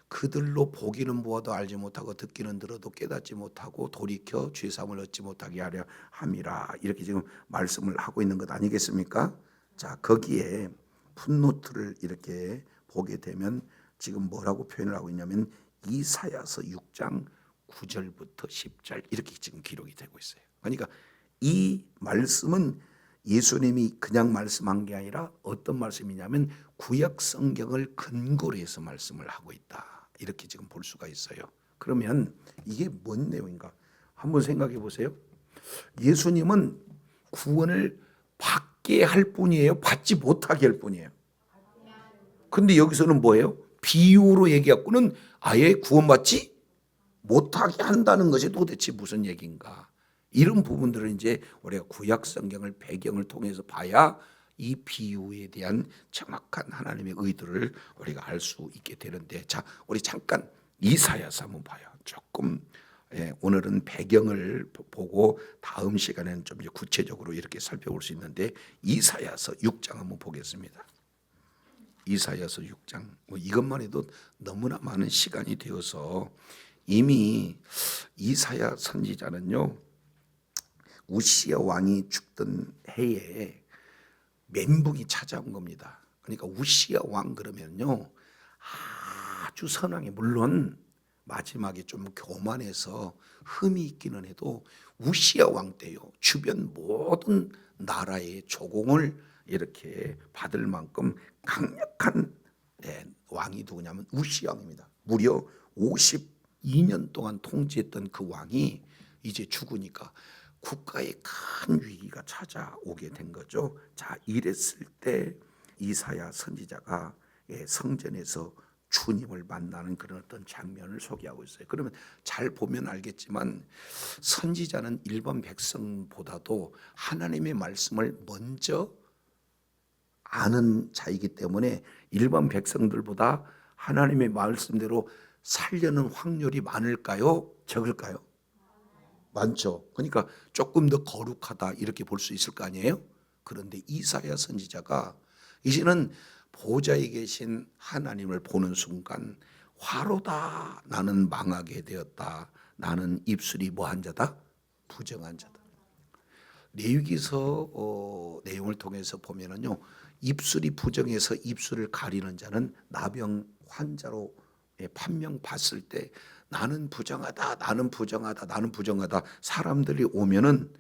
그들로 보기는 보아도 알지 못하고 듣기는 들어도 깨닫지 못하고 돌이켜 죄사함을 얻지 못하게 하려 함이라. 이렇게 지금 말씀을 하고 있는 것 아니겠습니까? 자, 거기에 풋노트를 이렇게 보게 되면 지금 뭐라고 표현을 하고 있냐면 이사야서 6장 9절부터 10절 이렇게 지금 기록이 되고 있어요. 그러니까 이 말씀은 예수님이 그냥 말씀한 게 아니라 어떤 말씀이냐면 구약 성경을 근거로 해서 말씀을 하고 있다, 이렇게 지금 볼 수가 있어요. 그러면 이게 뭔 내용인가 한번 생각해 보세요. 예수님은 구원을 받게 할 뿐이에요, 받지 못하게 할 뿐이에요? 근데 여기서는 뭐예요? 비유로 얘기하고는 아예 구원받지 못하게 한다는 것이 도대체 무슨 얘기인가? 이런 부분들을 이제 우리가 구약 성경을 배경을 통해서 봐야 이 비유에 대한 정확한 하나님의 의도를 우리가 알 수 있게 되는데, 자, 우리 잠깐 이사야서 한번 봐요. 조금 오늘은 배경을 보고 다음 시간에는 좀 이제 구체적으로 이렇게 살펴볼 수 있는데, 이사야서 6장 한번 보겠습니다. 이사야서 6장 이것만 해도 너무나 많은 시간이 되어서 이미 이사야 선지자는요, 우시야 왕이 죽던 해에 멘붕이 찾아온 겁니다. 그러니까 우시야 왕 그러면요 아주 선왕이, 물론 마지막에 좀 교만해서 흠이 있기는 해도 우시야 왕 때요 주변 모든 나라의 조공을 이렇게 받을 만큼 강력한 왕이 누구냐면 우시야 왕입니다. 무려 52년 동안 통치했던 그 왕이 이제 죽으니까 국가에 큰 위기가 찾아오게 된 거죠. 자, 이랬을 때 이사야 선지자가 성전에서 주님을 만나는 그런 어떤 장면을 소개하고 있어요. 그러면 잘 보면 알겠지만 선지자는 일반 백성보다도 하나님의 말씀을 먼저 아는 자이기 때문에 일반 백성들보다 하나님의 말씀대로 살려는 확률이 많을까요? 적을까요? 많죠. 그러니까 조금 더 거룩하다 이렇게 볼 수 있을 거 아니에요? 그런데 이사야 선지자가 이제는 보좌에 계신 하나님을 보는 순간 화로다, 나는 망하게 되었다, 나는 입술이 뭐한 자다? 부정한 자다. 레위기서 내용을 통해서 보면은요, 입술이 부정해서 입술을 가리는 자는 나병 환자로 판명 받을 때 나는 부정하다, 나는 부정하다, 나는 부정하다 사람들이 오면은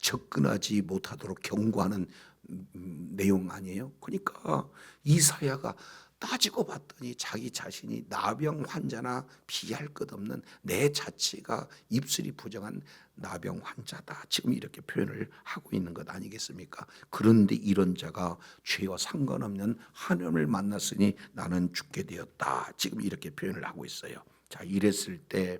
접근하지 못하도록 경고하는 내용 아니에요? 그러니까 이사야가 따지고 봤더니 자기 자신이 나병 환자나 비할 것 없는 내 자체가 입술이 부정한 나병 환자다, 지금 이렇게 표현을 하고 있는 것 아니겠습니까? 그런데 이런 자가 죄와 상관없는 하나님을 만났으니 나는 죽게 되었다, 지금 이렇게 표현을 하고 있어요. 자, 이랬을 때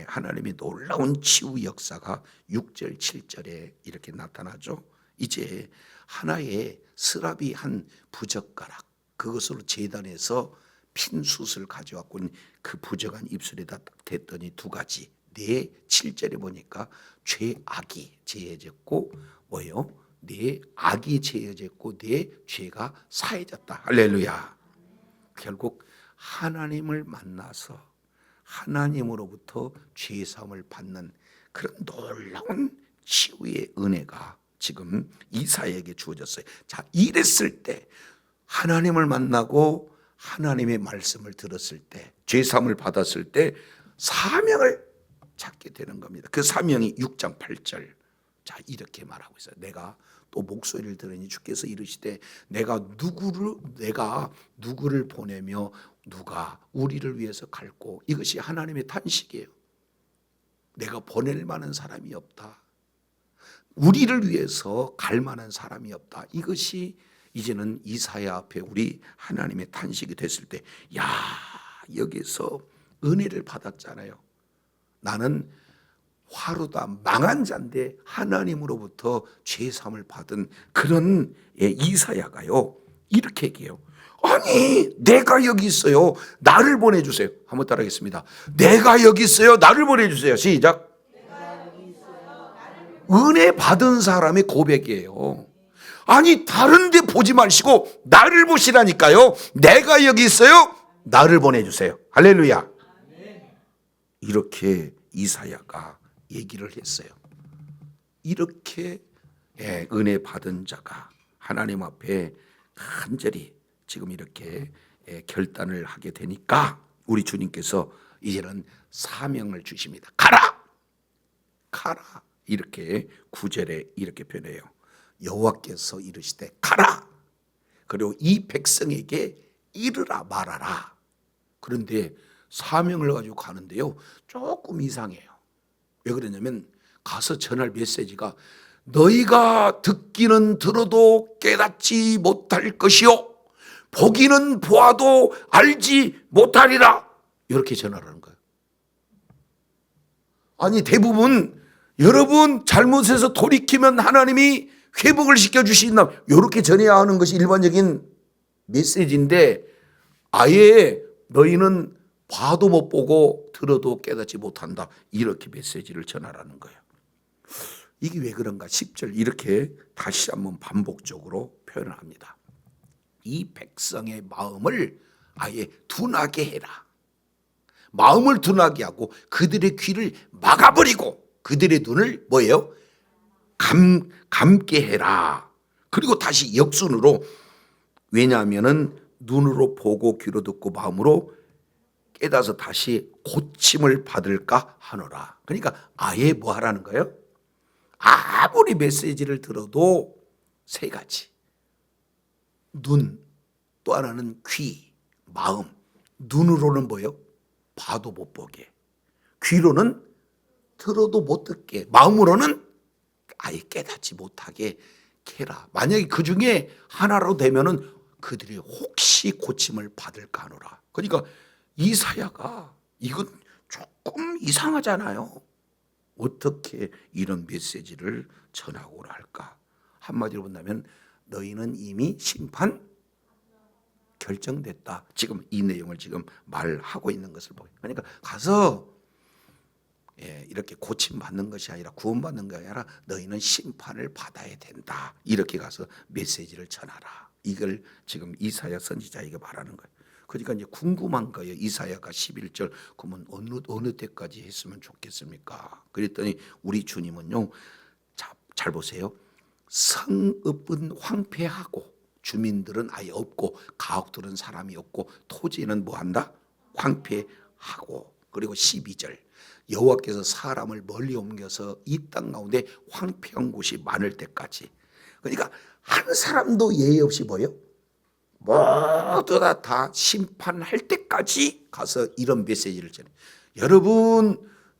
하나님의 놀라운 치유 역사가 6절 7절에 이렇게 나타나죠. 이제 하나의 스라비 한 부젓가락, 그것으로 제단에서 핀 숯을 가져왔고 그 부정한 입술에다 딱 댔더니 두 가지, 7절에 보니까 죄악이 제해졌고 뭐요? 내 악이 제해졌고 내 죄가 사해졌다. 할렐루야. 결국 하나님을 만나서 하나님으로부터 죄사함을 받는 그런 놀라운 치유의 은혜가 지금 이사야에게 주어졌어요. 자, 이랬을 때 하나님을 만나고 하나님의 말씀을 들었을 때 죄사함을 받았을 때 사명을 찾게 되는 겁니다. 그 사명이 6장 8절. 자, 이렇게 말하고 있어요. 내가 또 목소리를 들으니 주께서 이르시되 내가 누구를 보내며 누가 우리를 위해서 갈고. 이것이 하나님의 탄식이에요. 내가 보낼 만한 사람이 없다. 우리를 위해서 갈 만한 사람이 없다. 이것이 이제는 이사야 앞에 우리 하나님의 탄식이 됐을 때, 야, 여기서 은혜를 받았잖아요. 나는 화루다 망한 자인데 하나님으로부터 죄사함을 받은 그런 이사야가요, 이렇게 얘기해요. 아니, 내가 여기 있어요. 나를 보내주세요. 한번 따라하겠습니다. 내가 여기 있어요. 나를 보내주세요. 시작. 은혜 받은 사람의 고백이에요. 아니, 다른 데 보지 마시고 나를 보시라니까요. 내가 여기 있어요. 나를 보내주세요. 할렐루야. 이렇게 이사야가 얘기를 했어요. 이렇게 은혜 받은 자가 하나님 앞에 간절히 지금 이렇게 결단을 하게 되니까 우리 주님께서 이제는 사명을 주십니다. 가라! 가라! 이렇게 9절에 이렇게 표현해요. 여호와께서 이르시되 가라! 그리고 이 백성에게 이르라 말하라. 그런데 사명을 가지고 가는데요, 조금 이상해요. 왜 그러냐면 가서 전할 메시지가 너희가 듣기는 들어도 깨닫지 못할 것이요 보기는 보아도 알지 못하리라. 이렇게 전하라는 거예요. 아니, 대부분 여러분 잘못해서 돌이키면 하나님이 회복을 시켜주신다, 이렇게 전해야 하는 것이 일반적인 메시지인데 아예 너희는 봐도 못 보고 들어도 깨닫지 못한다, 이렇게 메시지를 전하라는 거예요. 이게 왜 그런가? 10절 이렇게 다시 한번 반복적으로 표현을 합니다. 이 백성의 마음을 아예 둔하게 해라. 마음을 둔하게 하고 그들의 귀를 막아버리고 그들의 눈을 뭐예요? 감게 해라. 그리고 다시 역순으로, 왜냐하면은 눈으로 보고 귀로 듣고 마음으로 깨닫아서 다시 고침을 받을까 하노라. 그러니까 아예 뭐 하라는 거예요? 아무리 메시지를 들어도 세 가지. 눈, 또 하나는 귀, 마음. 눈으로는 뭐예요? 봐도 못 보게. 귀로는 들어도 못 듣게. 마음으로는 아예 깨닫지 못하게 해라. 만약에 그 중에 하나로 되면은 그들이 혹시 고침을 받을까 하노라. 그러니까 이사야가 이건 조금 이상하잖아요. 어떻게 이런 메시지를 전하고 할까? 한마디로 본다면 너희는 이미 심판 결정됐다. 지금 이 내용을 지금 말하고 있는 것을 보여요. 그러니까 가서 이렇게 고침받는 것이 아니라 구원받는 것이 아니라 너희는 심판을 받아야 된다. 이렇게 가서 메시지를 전하라. 이걸 지금 이사야 선지자에게 말하는 거예요. 그러니까 이제 궁금한 거예요. 이사야가 11절 그러면 어느 때까지 했으면 좋겠습니까? 그랬더니 우리 주님은요, 잘 보세요. 성읍은 황폐하고 주민들은 아예 없고 가옥들은 사람이 없고 토지는 뭐한다? 황폐하고. 그리고 12절 여호와께서 사람을 멀리 옮겨서 이 땅 가운데 황폐한 곳이 많을 때까지. 그러니까 한 사람도 예외 없이 뭐예요? 모두 다 심판할 때까지 가서 이런 메시지를 전해요.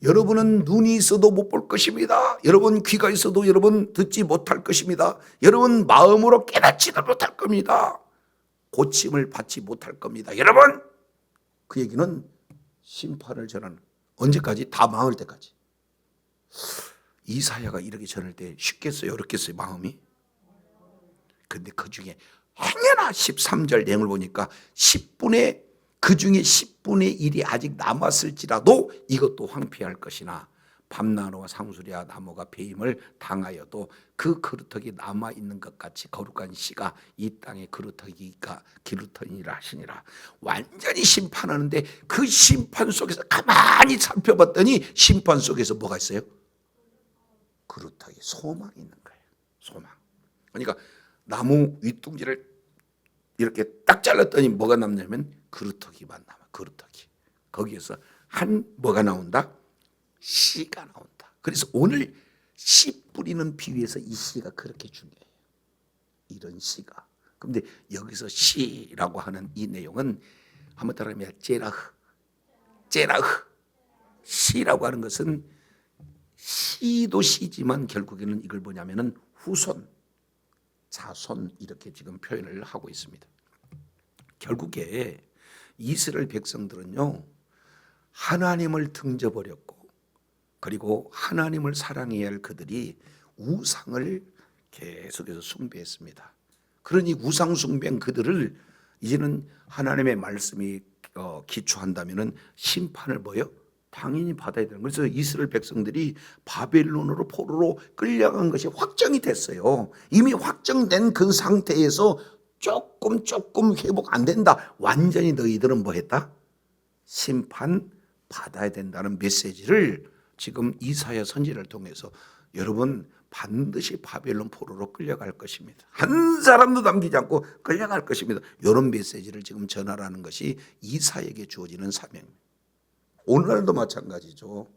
여러분은 눈이 있어도 못 볼 것입니다. 여러분 귀가 있어도 여러분 듣지 못할 것입니다. 여러분 마음으로 깨닫지도 못할 겁니다. 고침을 받지 못할 겁니다. 여러분, 그 얘기는 심판을 전하는, 언제까지? 다 망할 때까지. 이사야가 이렇게 전할 때 쉽겠어요? 어렵겠어요? 마음이? 근데 그 중에 행여나 13절 내용을 보니까 그 중에 10분의 1이 아직 남았을지라도 이것도 황폐할 것이나 밤나무와 상수리와 나무가 배임을 당하여도 그 그루터기 남아 있는 것 같이 거룩한 씨가 이 땅에 그루터기가 기루터니라 하시니라. 완전히 심판하는데 그 심판 속에서 가만히 살펴봤더니 심판 속에서 뭐가 있어요? 그루터기, 소망이 있는 거예요. 소망. 그러니까 나무 윗둥지를 이렇게 딱 잘랐더니 뭐가 남냐면 그루터기만 남아. 그루터기. 거기에서 한 뭐가 나온다? 씨가 나온다. 그래서 오늘 씨 뿌리는 비유에서 이 씨가 그렇게 중요해요. 이런 씨가. 그런데 여기서 씨라고 하는 이 내용은 한번 따라하면 제라흐. 씨라고 하는 것은 씨도 씨지만 결국에는 이걸 뭐냐면은 후손, 자손 이렇게 지금 표현을 하고 있습니다. 결국에 이스라엘 백성들은요, 하나님을 등져버렸고, 그리고 하나님을 사랑해야 할 그들이 우상을 계속해서 숭배했습니다. 그러니 우상 숭배한 그들을 이제는 하나님의 말씀이 기초한다면은 심판을 뭐요? 당연히 받아야 되는 거예요. 그래서 이스라엘 백성들이 바벨론으로 포로로 끌려간 것이 확정이 됐어요. 이미 확정된 그 상태에서 조금 회복 안 된다. 완전히 너희들은 뭐 했다? 심판 받아야 된다는 메시지를 지금 이사야 선지자를 통해서 여러분 반드시 바벨론 포로로 끌려갈 것입니다. 한 사람도 남기지 않고 끌려갈 것입니다. 이런 메시지를 지금 전하라는 것이 이사야에게 주어지는 사명입니다. 오늘날도 마찬가지죠.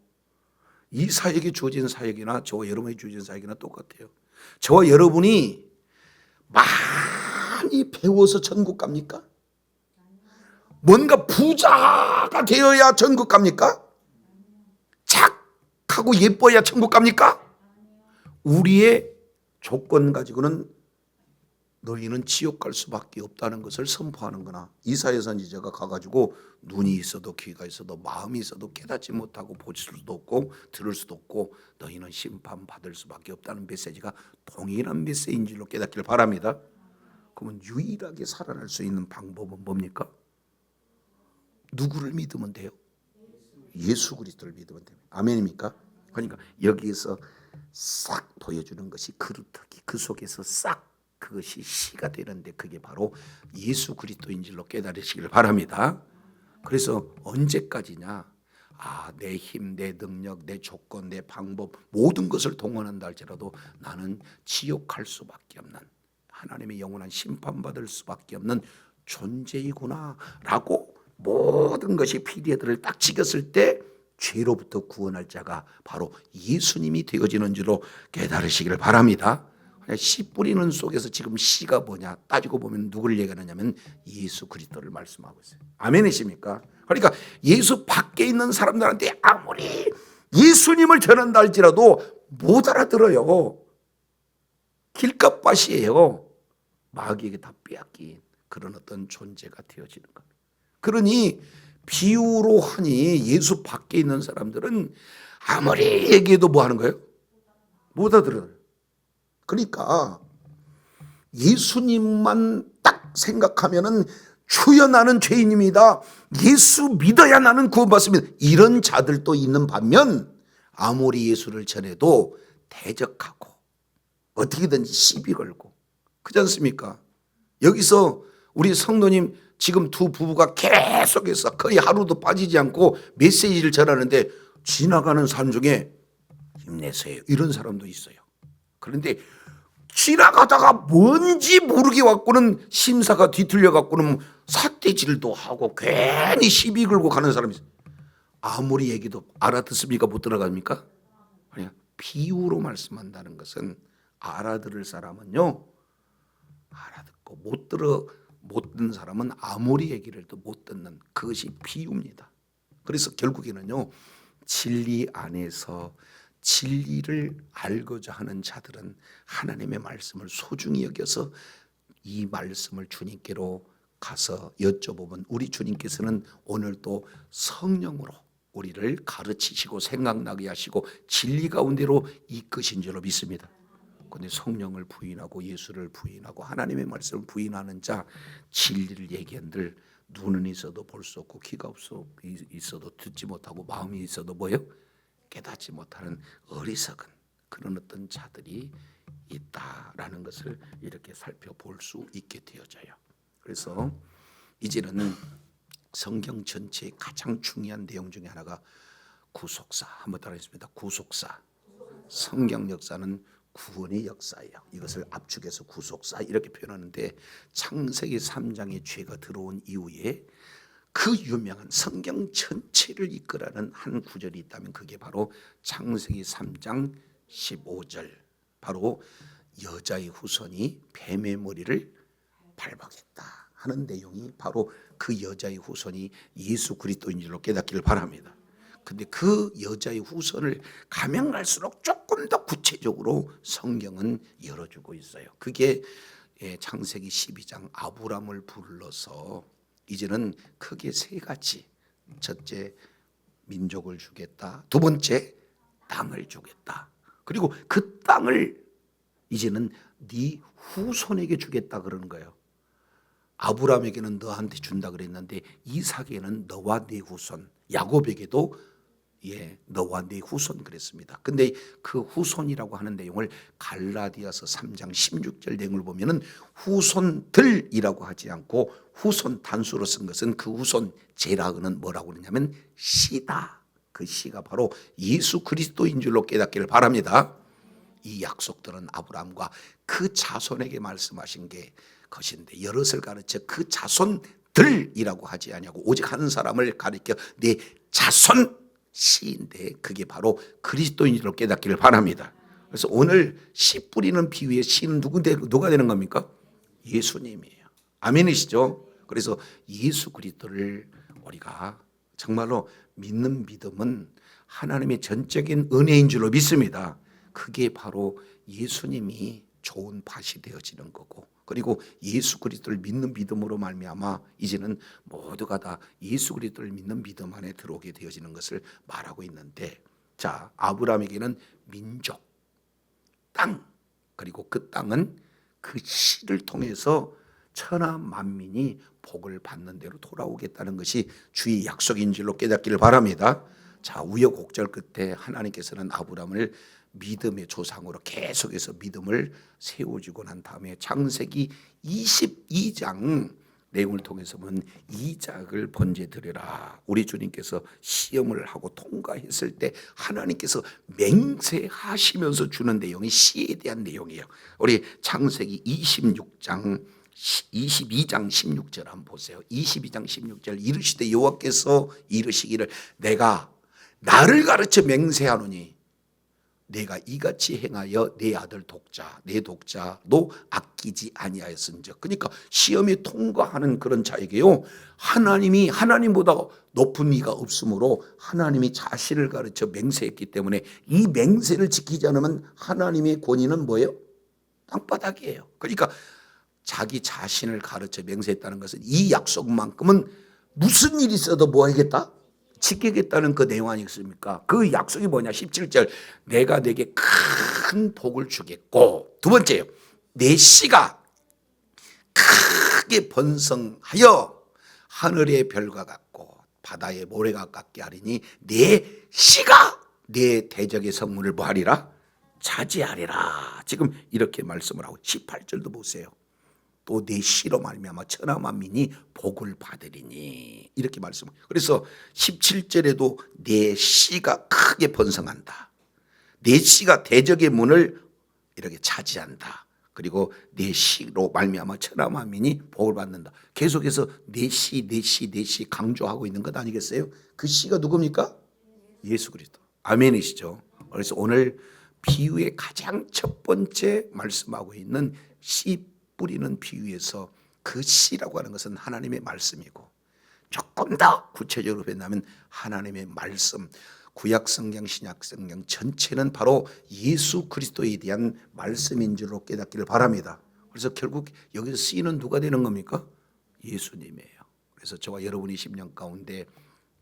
이사야에게 주어진 사역이나 저와 여러분에게 주어진 사역이나 똑같아요. 저와 여러분이 많이 배워서 천국 갑니까? 뭔가 부자가 되어야 천국 갑니까? 착하고 예뻐야 천국 갑니까? 우리의 조건 가지고는 너희는 지옥 갈 수밖에 없다는 것을 선포하는 거나, 이사야 선지자가 가가지고 눈이 있어도 귀가 있어도 마음이 있어도 깨닫지 못하고 볼 수도 없고 들을 수도 없고 너희는 심판받을 수밖에 없다는 메시지가 동일한 메시지인 줄로 깨닫기를 바랍니다. 그러면 유일하게 살아날 수 있는 방법은 뭡니까? 누구를 믿으면 돼요? 예수 그리스도를 믿으면 됩니다. 아멘입니까? 그러니까 여기에서 싹 보여주는 것이 그루터기, 그 속에서 싹 그것이 씨가 되는데 그게 바로 예수 그리스도인 줄로 깨달으시길 바랍니다. 그래서 언제까지냐? 내 힘, 내 능력, 내 조건, 내 방법 모든 것을 동원한다 할지라도 나는 지옥 갈 수밖에 없는, 하나님의 영원한 심판받을 수밖에 없는 존재이구나 라고 모든 것이 피리에들을 딱 찍었을 때 죄로부터 구원할 자가 바로 예수님이 되어지는 줄로 깨달으시기를 바랍니다. 씨 뿌리는 속에서 지금 씨가 뭐냐 따지고 보면 누구를 얘기하느냐면 예수 그리스도를 말씀하고 있어요. 아멘이십니까? 그러니까 예수 밖에 있는 사람들한테 아무리 예수님을 전한다 할지라도 못 알아들어요. 길값밭이에요. 마귀에게 다 빼앗긴 그런 어떤 존재가 되어지는 겁니다. 그러니 비유로 하니 예수 밖에 있는 사람들은 아무리 얘기해도 뭐 하는 거예요? 못 알아들어요. 그러니까 예수님만 딱 생각하면은 주여 나는 죄인입니다. 예수 믿어야 나는 구원받습니다. 이런 자들도 있는 반면 아무리 예수를 전해도 대적하고 어떻게든지 시비 걸고 그렇지 않습니까? 여기서 우리 성도님 지금 두 부부가 계속해서 거의 하루도 빠지지 않고 메시지를 전하는데 지나가는 사람 중에 힘내세요 이런 사람도 있어요. 그런데 지나가다가 뭔지 모르게 갖고는 심사가 뒤틀려 갖고는 삿대질도 하고 괜히 시비 걸고 가는 사람이 있어요. 아무리 얘기도 알아듣습니까? 못 들어갑니까? 아니, 비유로 말씀한다는 것은 알아들을 사람은요 알아듣고 못 듣는 사람은 아무리 얘기를 해도 못 듣는 그것이 비유입니다. 그래서 결국에는요 진리 안에서 진리를 알고자 하는 자들은 하나님의 말씀을 소중히 여겨서 이 말씀을 주님께로 가서 여쭤보면 우리 주님께서는 오늘 또 성령으로 우리를 가르치시고 생각나게 하시고 진리 가운데로 이끄신 줄로 믿습니다. 그런데 성령을 부인하고 예수를 부인하고 하나님의 말씀을 부인하는 자, 진리를 얘기한들 눈은 있어도 볼 수 없고 귀가 없어 있어도 듣지 못하고 마음이 있어도 뭐요? 깨닫지 못하는 어리석은 그런 어떤 자들이 있다라는 것을 이렇게 살펴볼 수 있게 되어져요. 그래서 이제는 성경 전체의 가장 중요한 내용 중에 하나가 구속사. 한번 따라하겠습니다. 구속사. 성경 역사는 구원의 역사예요. 이것을 압축해서 구속사 이렇게 표현하는데, 창세기 3장에 죄가 들어온 이후에 그 유명한 성경 전체를 이끌어가는 한 구절이 있다면 그게 바로 창세기 3장 15절, 바로 여자의 후손이 뱀의 머리를 밟아겠다 하는 내용이 바로 그 여자의 후손이 예수 그리스도인 줄로 깨닫기를 바랍니다. 근데 그 여자의 후손을 가면 갈수록 조금 더 구체적으로 성경은 열어주고 있어요. 그게 창세기 12장 아브람을 불러서 이제는 크게 세 가지, 첫째 민족을 주겠다, 두 번째 땅을 주겠다, 그리고 그 땅을 이제는 네 후손에게 주겠다 그러는 거예요. 아브라함에게는 너한테 준다 그랬는데 이삭에게는 너와 네 후손, 야곱에게도 너와 네 후손 그랬습니다. 근데 그 후손이라고 하는 내용을 갈라디아서 3장 16절 내용을 보면은 후손들이라고 하지 않고 후손 단수로 쓴 것은 그 후손 제라그는 뭐라고 그러냐면 씨다. 그 씨가 바로 예수 그리스도인 줄로 깨닫기를 바랍니다. 이 약속들은 아브라함과 그 자손에게 말씀하신 게 것인데, 여럿을 가르쳐 그 자손들이라고 하지 아니하고 오직 한 사람을 가리켜 내 자손 씨인데 그게 바로 그리스도인으로 깨닫기를 바랍니다. 그래서 오늘 씨 뿌리는 비유의 씨는 누가 되는 겁니까? 예수님이에요. 아멘이시죠? 그래서 예수 그리스도를 우리가 정말로 믿는 믿음은 하나님의 전적인 은혜인 줄로 믿습니다. 그게 바로 예수님이 좋은 밭이 되어지는 거고, 그리고 예수 그리스도를 믿는 믿음으로 말미암아 이제는 모두가 다 예수 그리스도를 믿는 믿음 안에 들어오게 되어지는 것을 말하고 있는데, 자, 아브라함에게는 민족, 땅, 그리고 그 땅은 그 씨를 통해서 천하 만민이 복을 받는 대로 돌아오겠다는 것이 주의 약속인 줄로 깨닫기를 바랍니다. 자, 우여곡절 끝에 하나님께서는 아브라함을 믿음의 조상으로 계속해서 믿음을 세워주고 난 다음에 창세기 22장 내용을 통해서 보면 이삭을 번제 드리라. 우리 주님께서 시험을 하고 통과했을 때 하나님께서 맹세하시면서 주는 내용이 씨에 대한 내용이에요. 우리 창세기 22장 16절 한번 보세요. 22장 16절 이르시되 여호와께서 이르시기를 내가 나를 가르쳐 맹세하노니 내가 이같이 행하여 내 아들 독자 내 독자도 아끼지 아니하였은즉. 그러니까 시험에 통과하는 그런 자에게요, 하나님이 하나님보다 높은 이가 없으므로 하나님이 자신을 가르쳐 맹세했기 때문에 이 맹세를 지키지 않으면 하나님의 권위는 뭐예요? 땅바닥이에요. 그러니까 자기 자신을 가르쳐 맹세했다는 것은 이 약속만큼은 무슨 일이 있어도 뭐 하겠다? 지키겠다는 그 내용 아니겠습니까? 그 약속이 뭐냐? 17절 내가 내게 큰 복을 주겠고, 두 번째요, 내 씨가 크게 번성하여 하늘의 별과 같고 바다의 모래가 같게 하리니 내 씨가 내 대적의 성문을 뭐 하리라? 차지하리라. 지금 이렇게 말씀을 하고 18절도 보세요. 또 내 씨로 말미암아 천하 만민이 복을 받으리니 이렇게 말씀. 그래서 17절에도 내 씨가 크게 번성한다. 내 씨가 대적의 문을 이렇게 차지한다. 그리고 내 씨로 말미암아 천하 만민이 복을 받는다. 계속해서 내 씨, 내 씨, 내 씨 강조하고 있는 것 아니겠어요? 그 씨가 누굽니까? 예수 그리스도. 아멘이시죠? 그래서 오늘 비유의 가장 첫 번째 말씀하고 있는 씨 뿌리는 비유에서 그 씨라고 하는 것은 하나님의 말씀이고, 조금 더 구체적으로 표현하면 하나님의 말씀, 구약성경 신약성경 전체는 바로 예수 그리스도에 대한 말씀인 줄로 깨닫기를 바랍니다. 그래서 결국 여기서 씨는 누가 되는 겁니까? 예수님이에요. 그래서 저와 여러분이 10년 가운데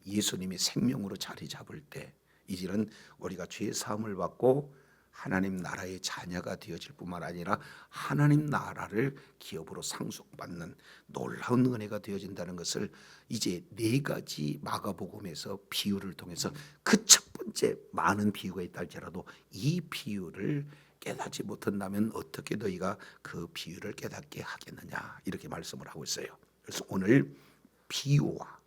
예수님이 생명으로 자리 잡을 때 이제는 우리가 죄 사함을 받고 하나님 나라의 자녀가 되어질 뿐만 아니라 하나님 나라를 기업으로 상속받는 놀라운 은혜가 되어진다는 것을 이제 네 가지 마가복음에서 비유를 통해서 그 첫 번째 번째 많은 비유가 있다 할지라도 이 비유를 깨닫지 못한다면 어떻게 너희가 그 비유를 깨닫게 하겠느냐, 이렇게 말씀을 하고 있어요. 그래서 오늘 비유가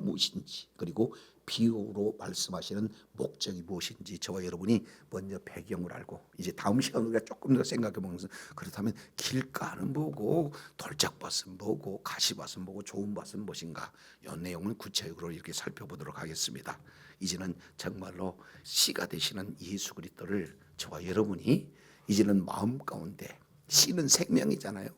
무엇인지, 그리고 비유로 말씀하시는 목적이 무엇인지 저와 여러분이 먼저 배경을 알고, 이제 다음 시간 우리가 조금 더 생각해 보면서, 그렇다면 길가는 뭐고 돌짝밭은 뭐고 가시밭은 뭐고 좋은 밭은 무엇인가, 이 내용을 구체적으로 이렇게 살펴보도록 하겠습니다. 이제는 정말로 씨가 되시는 예수 그리스도를 저와 여러분이 이제는 마음 가운데, 씨는 생명이잖아요.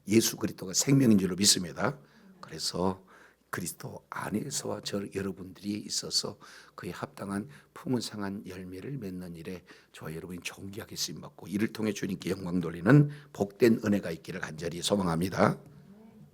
예수 그리스도가 생명인 줄로 믿습니다. 그래서 그리스도 안에서와 여러분들이 있어서 그에 합당한 풍성한 열매를 맺는 일에 저와 여러분이 존귀하게 쓰임받고, 이를 통해 주님께 영광 돌리는 복된 은혜가 있기를 간절히 소망합니다.